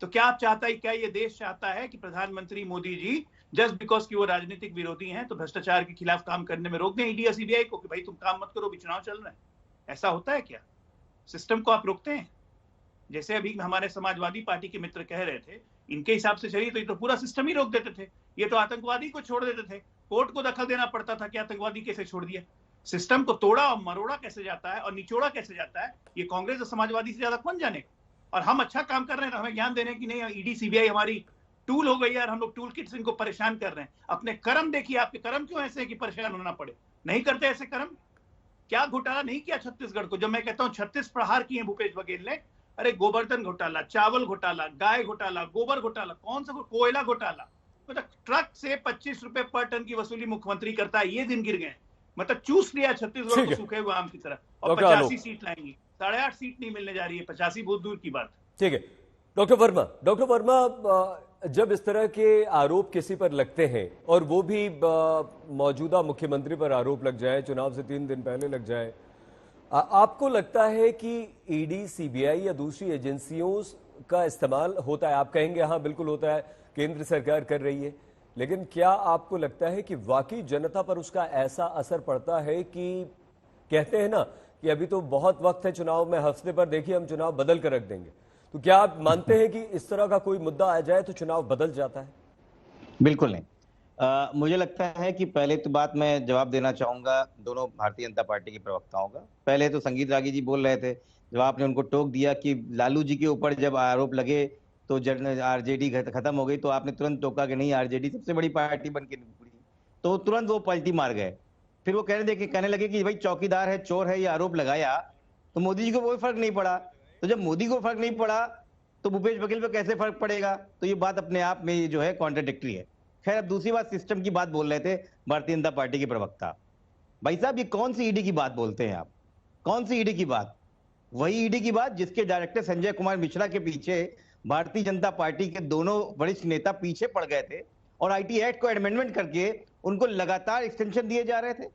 तो क्या आप चाहता है, क्या ये देश चाहता है कि प्रधानमंत्री मोदी जी जस्ट बिकॉज कि वो राजनीतिक विरोधी हैं तो भ्रष्टाचार के खिलाफ काम करने में रोक दें ईडी और सीबीआई को कि भाई तुम काम मत करो, चुनाव चल रहा है? ऐसा होता है क्या? सिस्टम को आप रोकते हैं? जैसे अभी हमारे समाजवादी पार्टी के मित्र कह रहे थे, इनके हिसाब से चलिए तो ये तो पूरा सिस्टम ही रोक देते थे, ये तो आतंकवादी को छोड़ देते थे, कोर्ट को दखल देना पड़ता था कि आतंकवादी कैसे छोड़ दिया। सिस्टम को तोड़ा और मरोड़ा कैसे जाता है और निचोड़ा कैसे जाता है, ये कांग्रेस और समाजवादी से ज्यादा कौन जानेगा? और हम अच्छा काम कर रहे हैं तो हमें ज्ञान देने की नहीं, ईडी सीबीआई हमारी टूल हो गई है और हम लोग टूल किट से इनको परेशान कर रहे हैं। अपने कर्म देखिए, आपके कर्म क्यों ऐसे हैं कि परेशान होना पड़े? नहीं करते ऐसे कर्म। क्या घोटाला नहीं किया छत्तीसगढ़ को? जब मैं कहता हूं 36 प्रहार किए भूपेश बघेल ने, अरे गोवर्धन घोटाला, चावल घोटाला, गाय घोटाला, गोबर घोटाला, कौन सा कोयला घोटाला, मतलब ट्रक से 25 रुपए पर टन की वसूली मुख्यमंत्री करता है, ये दिन गिर गए। मतलब चूस लिया छत्तीसगढ़ को सूखे हुए आम की तरह। और 85 सीट लाएंगी, 8.5 सीट नहीं मिलने जा रही है, 85 बहुत दूर की बात। ठीक है डॉक्टर वर्मा, जब इस तरह के आरोप किसी पर लगते हैं और वो भी मौजूदा मुख्यमंत्री पर आरोप लग जाए, चुनाव से 3 दिन पहले लग जाए, आपको लगता है कि ईडी, सीबीआई या दूसरी एजेंसियों का इस्तेमाल होता है? आप कहेंगे हाँ बिल्कुल होता है, केंद्र सरकार कर रही है, लेकिन क्या आपको लगता है कि वाकई जनता पर उसका ऐसा असर पड़ता है कि कहते हैं ना कि अभी तो बहुत वक्त है चुनाव में, हफ्ते पर देखिए हम चुनाव बदल कर रख देंगे, तो क्या आप मानते हैं कि इस तरह का कोई मुद्दा आ जाए तो चुनाव बदल जाता है? बिल्कुल नहीं। मुझे लगता है कि पहले तो बात मैं जवाब देना चाहूंगा दोनों भारतीय जनता पार्टी के प्रवक्ताओं का। पहले तो संगीत रागी जी बोल रहे थे, जब आपने उनको टोक दिया कि लालू जी के ऊपर जब आरोप लगे तो आरजेडी खत्म हो गई, तो आपने तुरंत टोका कि नहीं आरजेडी सबसे बड़ी पार्टी बन के निकली, तो तुरंत वो पलटी मार गए। फिर वो कहने लगे कि भाई चौकीदार है, चोर है, ये आरोप लगाया तो मोदी जी को कोई फर्क नहीं पड़ा। तो जब मोदी को फर्क नहीं पड़ा तो भूपेश बघेल पे कैसे फर्क पड़ेगा? तो ये बात अपने आप में जो है कॉन्ट्राडिक्टरी है। खैर, अब दूसरी बात, सिस्टम की बात बोल रहे थे भारतीय जनता पार्टी के प्रवक्ता। भाई साहब, ये कौन सी ईडी की बात बोलते हैं आप? कौन सी ईडी की बात? वही ईडी की बात जिसके डायरेक्टर संजय कुमार मिश्रा के पीछे भारतीय जनता पार्टी के दोनों वरिष्ठ नेता पीछे पड़ गए थे और आईटी एक्ट को अमेंडमेंट करके उनको लगातार एक्सटेंशन दिए जा रहे थे।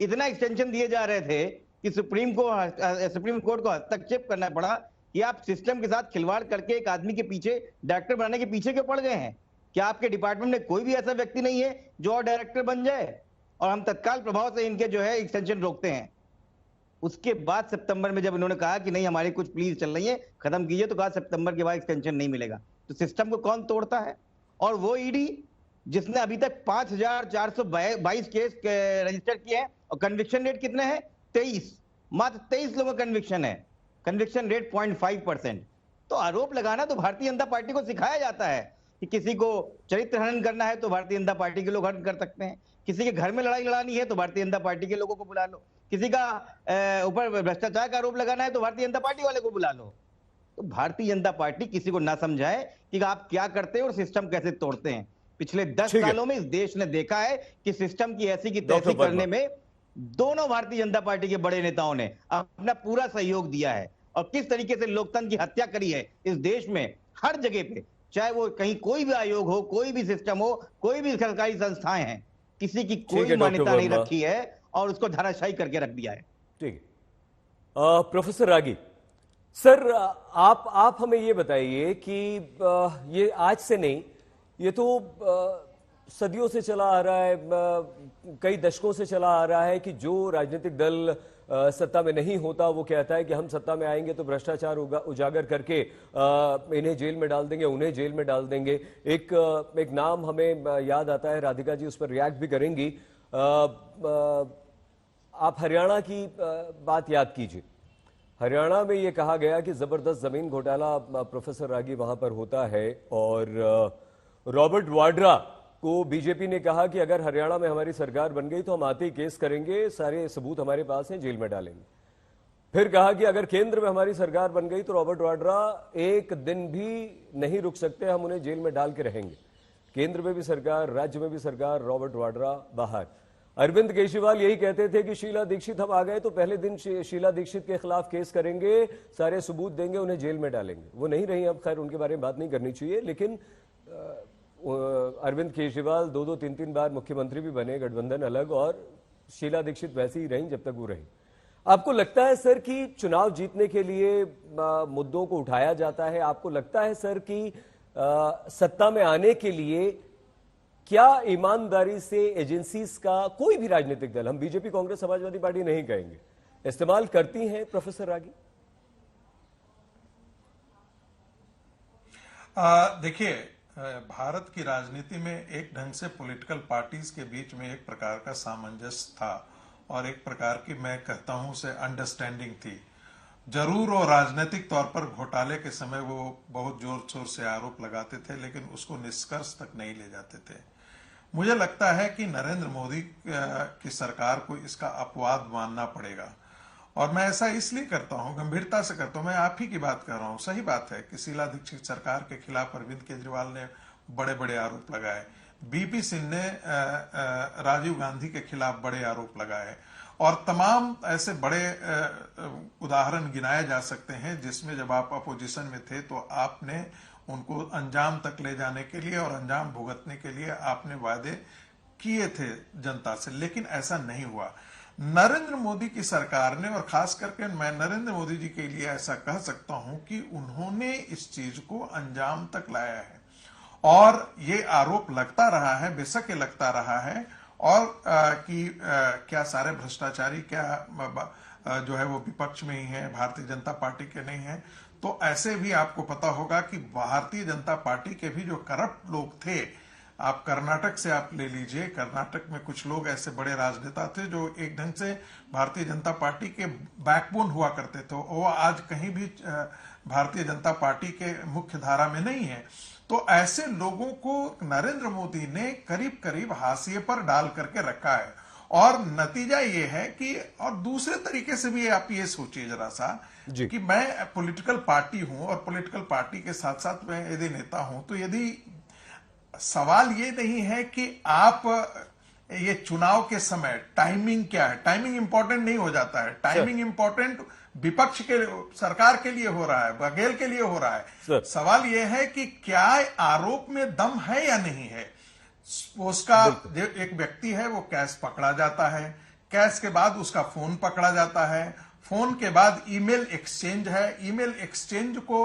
इतना एक्सटेंशन दिए जा रहे थे कि सुप्रीम कोर्ट को हस्तक्षेप करना पड़ा कि आप सिस्टम के साथ खिलवाड़ करके एक आदमी के पीछे, डायरेक्टर बनाने के पीछे क्यों पड़ गए हैं? क्या आपके डिपार्टमेंट में कोई भी ऐसा व्यक्ति नहीं है जो और डायरेक्टर बन जाए? और हम तत्काल प्रभाव से इनके जो है एक्सटेंशन रोकते हैं। उसके बाद सितंबर में जब इन्होंने कहा कि नहीं हमारी कुछ प्लीज चल रही है, खत्म कीजिए, तो कहा सितंबर के बाद एक्सटेंशन नहीं मिलेगा। तो सिस्टम को कौन तोड़ता है? और वो ईडी जिसने अभी तक 5422 केस रजिस्टर किए हैं और कन्विक्शन रेट कितने हैं? 23, मात्र 23 लोगों का कन्विक्शन है, कन्विक्शन रेट 0.5%। तो आरोप लगाना तो भारतीय जनता पार्टी को सिखाया जाता है कि किसी को चरित्र हनन करना है तो भारतीय जनता पार्टी के लोग हनन कर सकते हैं, किसी के घर में लड़ाई लड़ानी है तो भारतीय जनता पार्टी के लोगों को बुला लो, किसी का ऊपर भ्रष्टाचार का आरोप लगाना है तो भारतीय जनता पार्टी वाले को बुला लो। तो भारतीय जनता पार्टी किसी को ना समझाए कि आप क्या करते हैं और सिस्टम कैसे तोड़ते हैं। पिछले 10 सालों में इस देश ने देखा है कि सिस्टम की ऐसी की तैसी करने में दोनों भारतीय जनता पार्टी के बड़े नेताओं ने अपना पूरा सहयोग दिया है और किस तरीके से लोकतंत्र की हत्या करी है इस देश में हर जगह पे, चाहे वो कहीं कोई भी आयोग हो, कोई भी सिस्टम हो, कोई भी सरकारी संस्थाएं हैं, किसी की कोई मान्यता नहीं रखी है और उसको धराशायी करके रख दिया है। ठीक है, प्रोफेसर रागी सर, आप हमें ये बताइए कि ये आज से नहीं, ये तो सदियों से चला आ रहा है, कई दशकों से चला आ रहा है कि जो राजनीतिक दल सत्ता में नहीं होता वो कहता है कि हम सत्ता में आएंगे तो भ्रष्टाचार उजागर करके इन्हें जेल में डाल देंगे, उन्हें जेल में डाल देंगे। एक नाम हमें याद आता है, राधिका जी उस पर रिएक्ट भी करेंगी। आप हरियाणा की बात याद कीजिए। हरियाणा में ये कहा गया कि जबरदस्त जमीन घोटाला प्रोफेसर रागी वहां पर होता है और रॉबर्ट वाड्रा को बीजेपी ने कहा कि अगर हरियाणा में हमारी सरकार बन गई तो हम आते ही केस करेंगे, सारे सबूत हमारे पास हैं, जेल में डालेंगे। फिर कहा कि अगर केंद्र में हमारी सरकार बन गई तो रॉबर्ट वाड्रा एक दिन भी नहीं रुक सकते, हम उन्हें जेल में डाल के रहेंगे। केंद्र में भी सरकार, राज्य में भी सरकार, रॉबर्ट वाड्रा बाहर। अरविंद केजरीवाल यही कहते थे कि शीला दीक्षित हम आ गए तो पहले दिन शीला दीक्षित के खिलाफ केस करेंगे, सारे सबूत देंगे, उन्हें जेल में डालेंगे। वो नहीं रही, अब खैर उनके बारे में बात नहीं करनी चाहिए, लेकिन अरविंद केजरीवाल 2-3 बार मुख्यमंत्री भी बने, गठबंधन अलग, और शीला दीक्षित वैसी ही रही जब तक वो रही। आपको लगता है सर कि चुनाव जीतने के लिए मुद्दों को उठाया जाता है? आपको लगता है सर कि सत्ता में आने के लिए क्या ईमानदारी से एजेंसीज का कोई भी राजनीतिक दल, हम बीजेपी, कांग्रेस, समाजवादी पार्टी नहीं कहेंगे, इस्तेमाल करती हैं प्रोफेसर रागी? देखिए, भारत की राजनीति में एक ढंग से पॉलिटिकल पार्टीज के बीच में एक प्रकार का सामंजस्य था और एक प्रकार की, मैं कहता हूं, से अंडरस्टैंडिंग थी। जरूर वो राजनीतिक तौर पर घोटाले के समय वो बहुत जोर शोर से आरोप लगाते थे, लेकिन उसको निष्कर्ष तक नहीं ले जाते थे। मुझे लगता है कि नरेंद्र मोदी की सरकार को इसका अपवाद मानना पड़ेगा, और मैं ऐसा इसलिए करता हूं, गंभीरता से करता हूं। मैं आप ही की बात कर रहा हूं। सही बात है कि शीला दीक्षित सरकार के खिलाफ अरविंद केजरीवाल ने बड़े बड़े आरोप लगाए, बीपी सिंह ने राजीव गांधी के खिलाफ बड़े आरोप लगाए, और तमाम ऐसे बड़े उदाहरण गिनाए जा सकते हैं जिसमें जब आप अपोजिशन में थे तो आपने उनको अंजाम तक ले जाने के लिए और अंजाम भुगतने के लिए आपने वादे किए थे जनता से, लेकिन ऐसा नहीं हुआ। नरेंद्र मोदी की सरकार ने, और खास करके मैं नरेंद्र मोदी जी के लिए ऐसा कह सकता हूं कि उन्होंने इस चीज को अंजाम तक लाया है, और ये आरोप लगता रहा है, बेशक ये लगता रहा है, और क्या सारे भ्रष्टाचारी क्या जो है वो विपक्ष में ही है, भारतीय जनता पार्टी के नहीं है। तो ऐसे भी आपको पता होगा कि भारतीय जनता पार्टी के भी जो करप्ट लोग थे, आप कर्नाटक से आप ले लीजिए, कर्नाटक में कुछ लोग ऐसे बड़े राजनेता थे जो एक ढंग से भारतीय जनता पार्टी के बैकबोन हुआ करते थे, वो आज कहीं भी भारतीय जनता पार्टी के मुख्य धारा में नहीं है। तो ऐसे लोगों को नरेंद्र मोदी ने करीब करीब हाशिए पर डाल करके रखा है, और नतीजा ये है कि, और दूसरे तरीके से भी आप ये सोचिए जरा सा कि मैं पॉलिटिकल पार्टी हूं, और पॉलिटिकल पार्टी के साथ साथ मैं यदि नेता हूं, तो यदि सवाल ये नहीं है कि आप ये चुनाव के समय टाइमिंग क्या है, टाइमिंग इंपॉर्टेंट नहीं हो जाता है, टाइमिंग इंपॉर्टेंट विपक्ष के, सरकार के लिए हो रहा है, बघेल के लिए हो रहा है। सवाल यह है कि क्या आरोप में दम है या नहीं है। उसका जो एक व्यक्ति है वो कैश पकड़ा जाता है, कैश के बाद उसका फोन पकड़ा जाता है, फोन के बाद ईमेल एक्सचेंज है, ईमेल एक्सचेंज को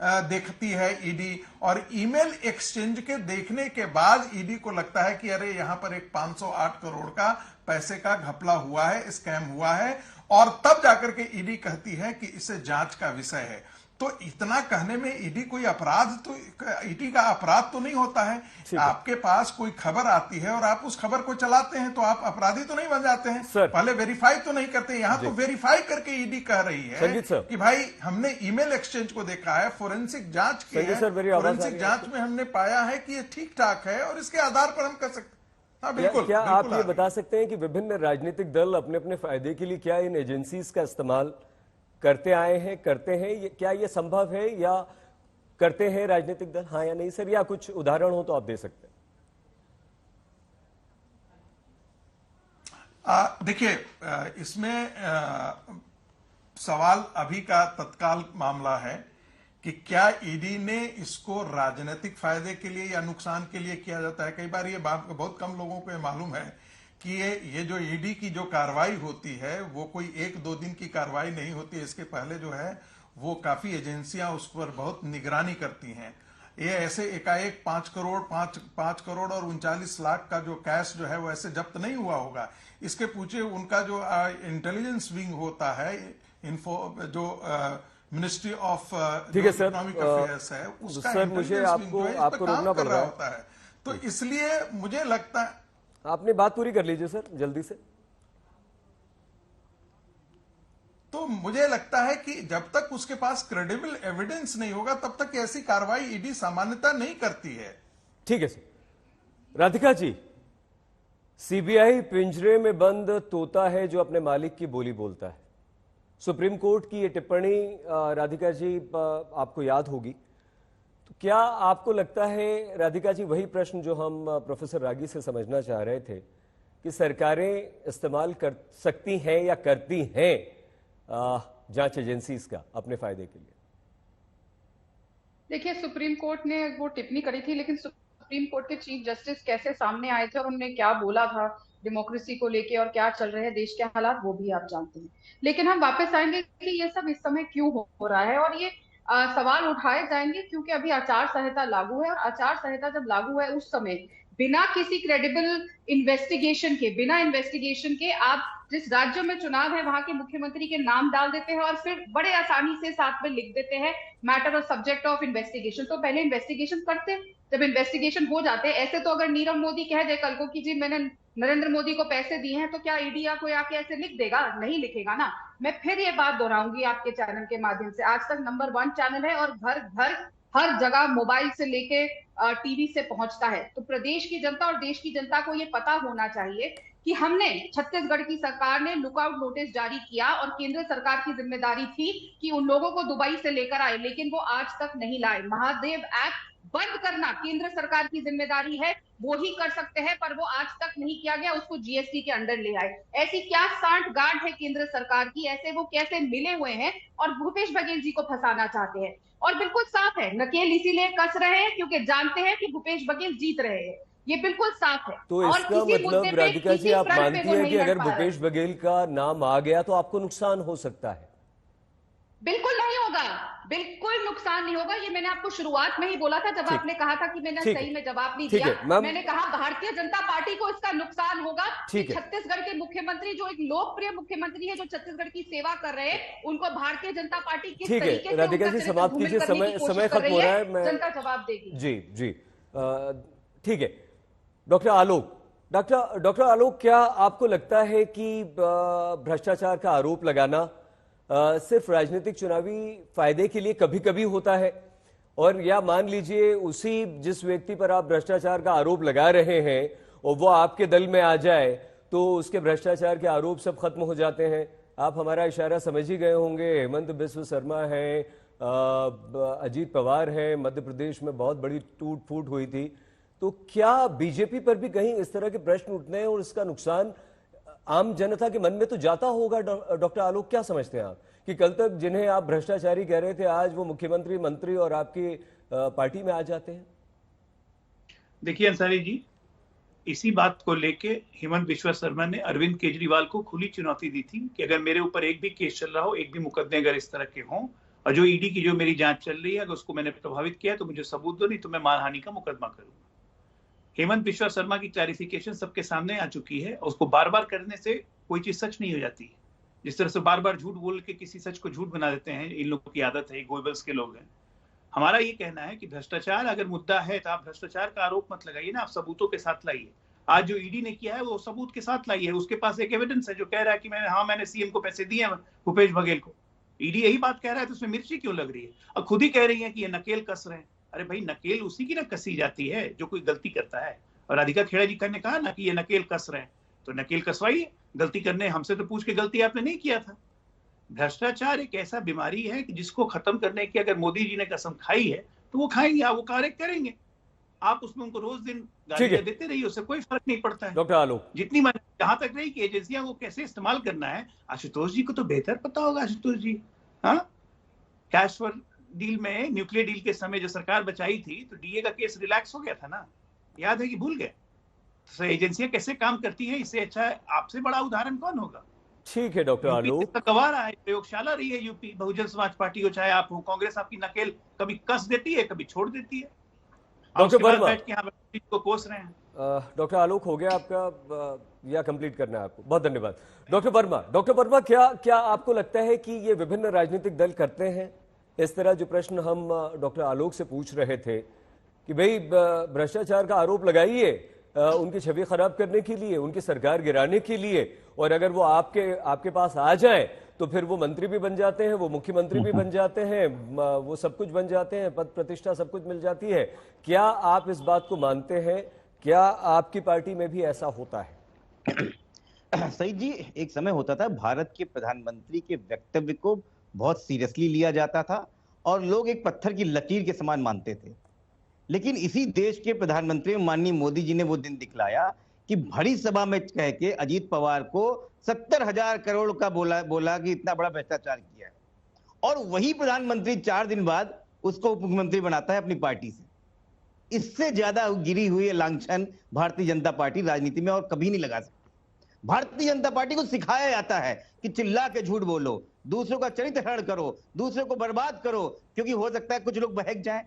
देखती है ईडी, और ईमेल एक्सचेंज के देखने के बाद ईडी को लगता है कि अरे यहां पर एक 508 करोड़ का पैसे का घपला हुआ है, स्कैम हुआ है, और तब जाकर के ईडी कहती है कि इसे जांच का विषय है। तो इतना कहने में ईडी कोई अपराध, तो ईडी का अपराध तो नहीं होता है। आपके पास कोई खबर आती है और आप उस खबर को चलाते हैं तो आप अपराधी तो नहीं बन जाते हैं, पहले वेरीफाई तो नहीं करते। यहां तो वेरीफाई करके ईडी कह रही है कि भाई हमने ईमेल एक्सचेंज को देखा है, फोरेंसिक जांच की है, फोरेंसिक जांच में हमने पाया है कि ये ठीक ठाक है, और इसके आधार पर हम कर सकते हैं। हाँ, बिल्कुल। क्या आप ये बता सकते हैं कि विभिन्न राजनीतिक दल अपने अपने फायदे के लिए क्या इन एजेंसीज का इस्तेमाल करते आए हैं, करते हैं? क्या ये संभव है या करते हैं राजनीतिक दल, हाँ या नहीं सर? या कुछ उदाहरण हो तो आप दे सकते हैं। देखिए, इसमें सवाल अभी का तत्काल मामला है कि क्या ईडी ने इसको राजनीतिक फायदे के लिए या नुकसान के लिए किया जाता है। कई बार ये बात बहुत कम लोगों को मालूम है कि ये जो ईडी की जो कार्रवाई होती है वो कोई 1-2 दिन की कार्रवाई नहीं होती है। इसके पहले जो है वो काफी एजेंसियां उस पर बहुत निगरानी करती हैं। ये ऐसे एकाएक 5 करोड़ और 39 लाख का जो कैश जो है वो ऐसे जब्त नहीं हुआ होगा। इसके पूछे उनका जो इंटेलिजेंस विंग होता है, इन्फो जो मिनिस्ट्री ऑफ इकोनॉमिक अफेयर्स है, उसका सर मुझे आपको रोकना पड़ रहा होता है। तो इसलिए मुझे लगता है, आपने बात पूरी कर लीजिए सर जल्दी से। तो मुझे लगता है कि जब तक उसके पास क्रेडिबल एविडेंस नहीं होगा तब तक ऐसी कार्रवाई ईडी सामान्यतः नहीं करती है। ठीक है सर। राधिका जी, सीबीआई पिंजरे में बंद तोता है जो अपने मालिक की बोली बोलता है। सुप्रीम कोर्ट की ये टिप्पणी राधिका जी आपको याद होगी। तो क्या आपको लगता है राधिका जी वही प्रश्न जो हम प्रोफेसर रागी से समझना चाह रहे थे कि सरकारें इस्तेमाल कर सकती हैं या करती हैं जांच एजेंसीज का अपने फायदे के लिए? देखिए, सुप्रीम कोर्ट ने वो टिप्पणी करी थी, लेकिन सुप्रीम कोर्ट के चीफ जस्टिस कैसे सामने आए थे और उन्होंने क्या बोला था डेमोक्रेसी को लेके और क्या चल रहे हैं देश के हालात, वो भी आप जानते हैं। लेकिन हम वापस आएंगे कि ये सब इस समय क्यों हो रहा है, और ये सवाल उठाए जाएंगे क्योंकि अभी आचार संहिता लागू है, और आचार संहिता जब लागू है उस समय बिना किसी क्रेडिबल इन्वेस्टिगेशन के आप जिस राज्य में चुनाव है वहां के मुख्यमंत्री के नाम डाल देते हैं और फिर बड़े आसानी से साथ में लिख देते हैं matter of subject of investigation. तो पहले इन्वेस्टिगेशन करते, जब इन्वेस्टिगेशन हो जाते, ऐसे तो अगर नीरव मोदी कह दे कल को कि जी मैंने नरेंद्र मोदी को पैसे दिए हैं, तो क्या ईडी या कोई आके ऐसे लिख देगा? नहीं लिखेगा ना। मैं फिर ये बात दोहराऊंगी आपके चैनल के माध्यम से, आज तक नंबर 1 चैनल है और घर घर हर जगह मोबाइल से लेके टीवी से पहुंचता है। तो प्रदेश की जनता और देश की जनता को ये पता होना चाहिए कि हमने, छत्तीसगढ़ की सरकार ने लुकआउट नोटिस जारी किया और केंद्र सरकार की जिम्मेदारी थी कि उन लोगों को दुबई से लेकर आए, लेकिन वो आज तक नहीं लाए। महादेव ऐप बंद करना केंद्र सरकार की जिम्मेदारी है, वो ही कर सकते हैं, पर वो आज तक नहीं किया गया, उसको जीएसटी के अंडर ले आए। ऐसी क्या सांठ गांठ है केंद्र सरकार की, ऐसे वो कैसे मिले हुए हैं और भूपेश बघेल जी को फंसाना चाहते हैं। और बिल्कुल साफ है, नकेल इसीलिए कस रहे हैं क्योंकि जानते हैं कि भूपेश बघेल जीत रहे हैं, ये बिल्कुल साफ है। तो इसका मतलब राधिका जी आप मानती हैं कि अगर भूपेश बघेल का नाम आ गया तो आपको नुकसान हो सकता है? बिल्कुल नहीं होगा, बिल्कुल नुकसान नहीं होगा। ये मैंने आपको शुरुआत में ही बोला था जब आपने कहा था कि मैंने सही में जवाब नहीं दिया। मैंने कहा भारतीय जनता पार्टी को इसका नुकसान होगा कि छत्तीसगढ़ के मुख्यमंत्री, जो एक लोकप्रिय मुख्यमंत्री है, जो छत्तीसगढ़ की सेवा कर रहे हैं, उनको भारतीय जनता पार्टी किस तरीके से राधिका जी समाप्त कीजिए, समय खत्म हो रहा है, जनता जवाब देगी। जी ठीक है। डॉक्टर आलोक, क्या आपको लगता है कि भ्रष्टाचार का आरोप लगाना सिर्फ राजनीतिक चुनावी फायदे के लिए कभी कभी होता है, और या मान लीजिए उसी जिस व्यक्ति पर आप भ्रष्टाचार का आरोप लगा रहे हैं और वो आपके दल में आ जाए तो उसके भ्रष्टाचार के आरोप सब खत्म हो जाते हैं? आप हमारा इशारा समझ ही गए होंगे। हेमंत बिस्व शर्मा है, अजीत पवार है, मध्य प्रदेश में बहुत बड़ी टूट फूट हुई थी। तो क्या बीजेपी पर भी कहीं इस तरह के प्रश्न उठने हैं और इसका नुकसान आम जनता के मन में तो जाता होगा? डॉक्टर आलोक, क्या समझते हैं आप कि कल तक जिन्हें आप भ्रष्टाचारी कह रहे थे आज वो मुख्यमंत्री, मंत्री और आपकी पार्टी में आ जाते हैं? देखिए अंसारी जी, इसी बात को लेके हेमंत बिस्वा शर्मा ने अरविंद केजरीवाल को खुली चुनौती दी थी कि अगर मेरे ऊपर एक भी केस चल रहा हो, एक भी मुकदमे अगर इस तरह के हों और जो ईडी की जो मेरी जांच चल रही है अगर उसको मैंने प्रभावित किया तो मुझे सबूत दो, नहीं तो मैं मानहानि का मुकदमा करूंगा। हेमंत बिस्वा शर्मा की क्लैरिफिकेशन सबके सामने आ चुकी है। उसको बार बार करने से कोई चीज सच नहीं हो जाती है। जिस तरह से बार बार झूठ बोल के किसी सच को झूठ बना देते हैं, इन लोगों की आदत है, गोएबल्स के लोग हैं। हमारा ये कहना है कि भ्रष्टाचार अगर मुद्दा है तो आप भ्रष्टाचार का आरोप मत लगाइए ना, आप सबूतों के साथ लाइए। आज जो ईडी ने किया है वो सबूत के साथ लाइए। उसके पास एक एविडेंस है जो कह रहा है कि मैंने सीएम को पैसे दिए भूपेश बघेल को। ईडी यही बात कह रहा है तो उसमें मिर्ची क्यों लग रही है? और खुद ही कह रही है कि ये नकेल कस रहे हैं। अरे भाई, नकेल उसी की ना कसी जाती है जो कोई गलती करता है। और राधिका खेड़ा जी ने कहा ना कि ये नकेल कस रहे हैं, तो नकेल कसवाइए। गलती करने हमसे तो पूछ के गलती आपने नहीं किया था। भ्रष्टाचार एक ऐसा बीमारी है कि जिसको खत्म करने की अगर मोदी जी ने कसम खाई है तो वो खाएंगे, वो कार्य करेंगे। आप उसमें उनको रोज दिन गालियां देते रहिए, उससे कोई फर्क नहीं पड़ता है। डॉक्टर आलोक, जितनी मन जहां तक रही कि एजेंसियां को कैसे इस्तेमाल करना है, आशुतोष जी को तो बेहतर पता होगा। आशुतोष जी, हाँ, कैश फॉर डील में, न्यूक्लियर डील के समय जो सरकार बचाई थी तो डीए का केस रिलैक्स हो गया था ना, याद है कि भूल गए? तो एजेंसियां कैसे काम करती है, इससे अच्छा आपसे बड़ा उदाहरण कौन होगा? ठीक है डॉक्टर आलोक, गवा रहा है, प्रयोगशाला रही है यूपी बहुजन समाज पार्टी हो चाहे आप हो, कांग्रेस आपकी नकेल कभी कस देती है कभी छोड़ देती है। डॉक्टर वर्मा, बैठ के यहाँ को कोस रहे हैं। डॉक्टर आलोक, हो गया आपका या कंप्लीट करना है आपको? बहुत धन्यवाद डॉक्टर वर्मा। क्या आपको लगता है कि ये विभिन्न राजनीतिक दल करते हैं इस तरह, जो प्रश्न हम डॉक्टर आलोक से पूछ रहे थे कि भाई भ्रष्टाचार का आरोप लगाइए उनकी छवि खराब करने के लिए, उनकी सरकार गिराने के लिए, और अगर वो आपके पास आ जाए तो फिर वो मंत्री भी बन जाते हैं, वो मुख्यमंत्री भी बन जाते हैं, वो सब कुछ बन जाते हैं, पद प्रतिष्ठा सब कुछ मिल जाती है। क्या आप इस बात को मानते हैं? क्या आपकी पार्टी में भी ऐसा होता है? सही जी, एक समय होता था भारत के प्रधानमंत्री के वक्तव्य को बहुत सीरियसली लिया जाता था और लोग एक पत्थर की लकीर के समान मानते थे। लेकिन इसी देश के प्रधानमंत्री माननीय मोदी जी ने वो दिन दिखलाया कि भरी सभा में कह के अजीत पवार को 70,000 करोड़ का बोला कि इतना बड़ा भ्रष्टाचार किया है, और वही प्रधानमंत्री 4 दिन बाद उसको उप मुख्यमंत्री बनाता है अपनी पार्टी से। इससे ज्यादा गिरी हुई लांछन भारतीय जनता पार्टी राजनीति में और कभी नहीं लगा सकती। भारतीय जनता पार्टी को सिखाया जाता है कि चिल्ला के झूठ बोलो, दूसरों का चरित्र हरण करो, दूसरों को बर्बाद करो, क्योंकि हो सकता है कुछ लोग बहक जाएं।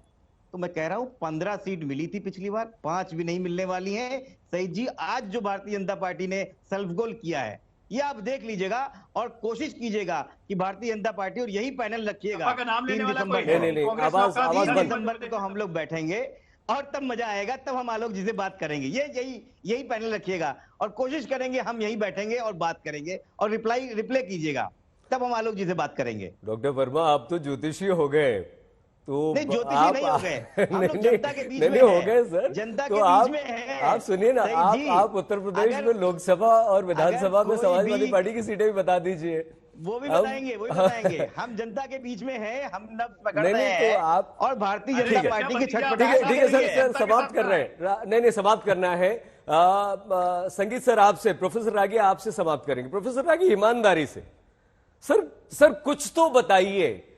तो मैं कह रहा हूं 15 सीट मिली थी पिछली बार, 5 भी नहीं मिलने वाली हैं। सही जी, आज जो भारतीय जनता पार्टी ने सेल्फ गोल किया है ये आप देख लीजिएगा और कोशिश कीजिएगा कि भारतीय जनता पार्टी, और यही पैनल रखिएगा 3 दिसंबर को हम लोग बैठेंगे और तब मजा आएगा, तब हम आलोक जी से बात करेंगे। यही पैनल रखिएगा और कोशिश करेंगे, हम यही बैठेंगे और बात करेंगे और रिप्लाई कीजिएगा, तब हम आलोक जी से बात करेंगे। डॉक्टर वर्मा, आप तो ज्योतिषी हो गए, तो नहीं, ज्योतिषी नहीं हो गए, हम लोग जनता के बीच में हो गए सर, जनता तो के बीच में है। आप सुनिए ना, आप उत्तर प्रदेश में लोकसभा और विधानसभा में समाजवादी पार्टी की सीटें भी बता दीजिए। वो भी बताएंगे, हम जनता के बीच में हैं, हम नब्ज पकड़ रहे हैं, तो आप और भारतीय जनता पार्टी की छटपटाहट। ठीक है सर, समाप्त कर रहे हैं। नहीं, समाप्त करना है। संगीत सर आपसे, प्रोफेसर रागी आपसे समाप्त करेंगे। प्रोफेसर रागी, ईमानदारी से सर कुछ तो बताइए।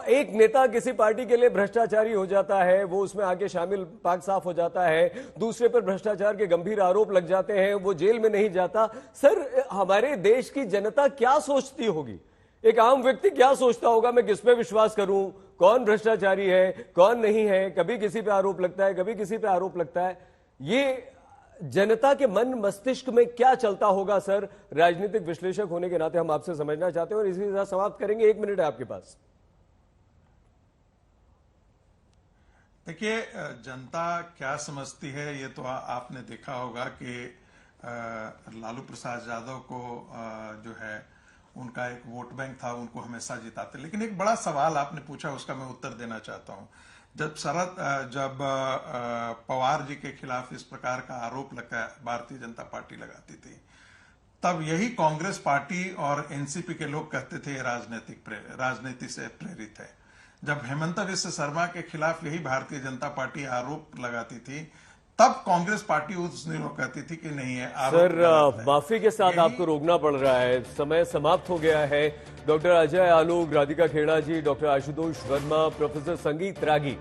एक नेता किसी पार्टी के लिए भ्रष्टाचारी हो जाता है, वो उसमें आगे शामिल, पाक साफ हो जाता है, दूसरे पर भ्रष्टाचार के गंभीर आरोप लग जाते हैं, वो जेल में नहीं जाता। सर, हमारे देश की जनता क्या सोचती होगी? एक आम व्यक्ति क्या सोचता होगा? मैं किस पे विश्वास करूं? कौन भ्रष्टाचारी है, कौन नहीं है? कभी किसी पे आरोप लगता है, कभी किसी पे आरोप लगता है। ये जनता के मन मस्तिष्क में क्या चलता होगा सर? राजनीतिक विश्लेषक होने के नाते हम आपसे समझना चाहते हैं और इसी के साथ समाप्त करेंगे। 1 मिनट है आपके पास। देखिए, जनता क्या समझती है ये तो आपने देखा होगा कि लालू प्रसाद यादव को जो है उनका एक वोट बैंक था, उनको हमेशा जिताते। लेकिन एक बड़ा सवाल आपने पूछा, उसका मैं उत्तर देना चाहता हूं। जब पवार जी के खिलाफ इस प्रकार का आरोप भारतीय जनता पार्टी लगाती थी, तब यही कांग्रेस पार्टी और एनसीपी के लोग कहते थे राजनीति से प्रेरित है। जब हेमंत विश्व शर्मा के खिलाफ यही भारतीय जनता पार्टी आरोप लगाती थी, तब कांग्रेस पार्टी उस दिनों कहती थी कि नहीं है आरोप। सर, माफी के साथ आपको रोकना पड़ रहा है, समय समाप्त हो गया है। डॉक्टर अजय आलोक, राधिका खेड़ा जी, डॉक्टर आशुतोष वर्मा, प्रोफेसर संगीत रागी,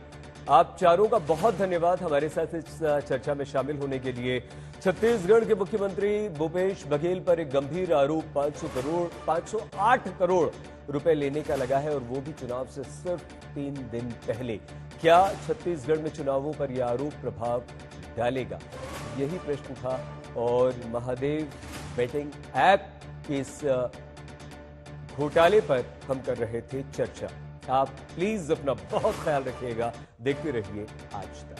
आप चारों का बहुत धन्यवाद हमारे साथ इस चर्चा में शामिल होने के लिए। छत्तीसगढ़ के मुख्यमंत्री भूपेश बघेल पर एक गंभीर आरोप 508 करोड़ रुपए लेने का लगा है, और वो भी चुनाव से सिर्फ 3 दिन पहले। क्या छत्तीसगढ़ में चुनावों पर यह आरोप प्रभाव डालेगा? यही प्रश्न था, और महादेव बेटिंग ऐप के इस घोटाले पर हम कर रहे थे चर्चा। आप प्लीज अपना बहुत ख्याल रखिएगा। देखते रहिए आज तक।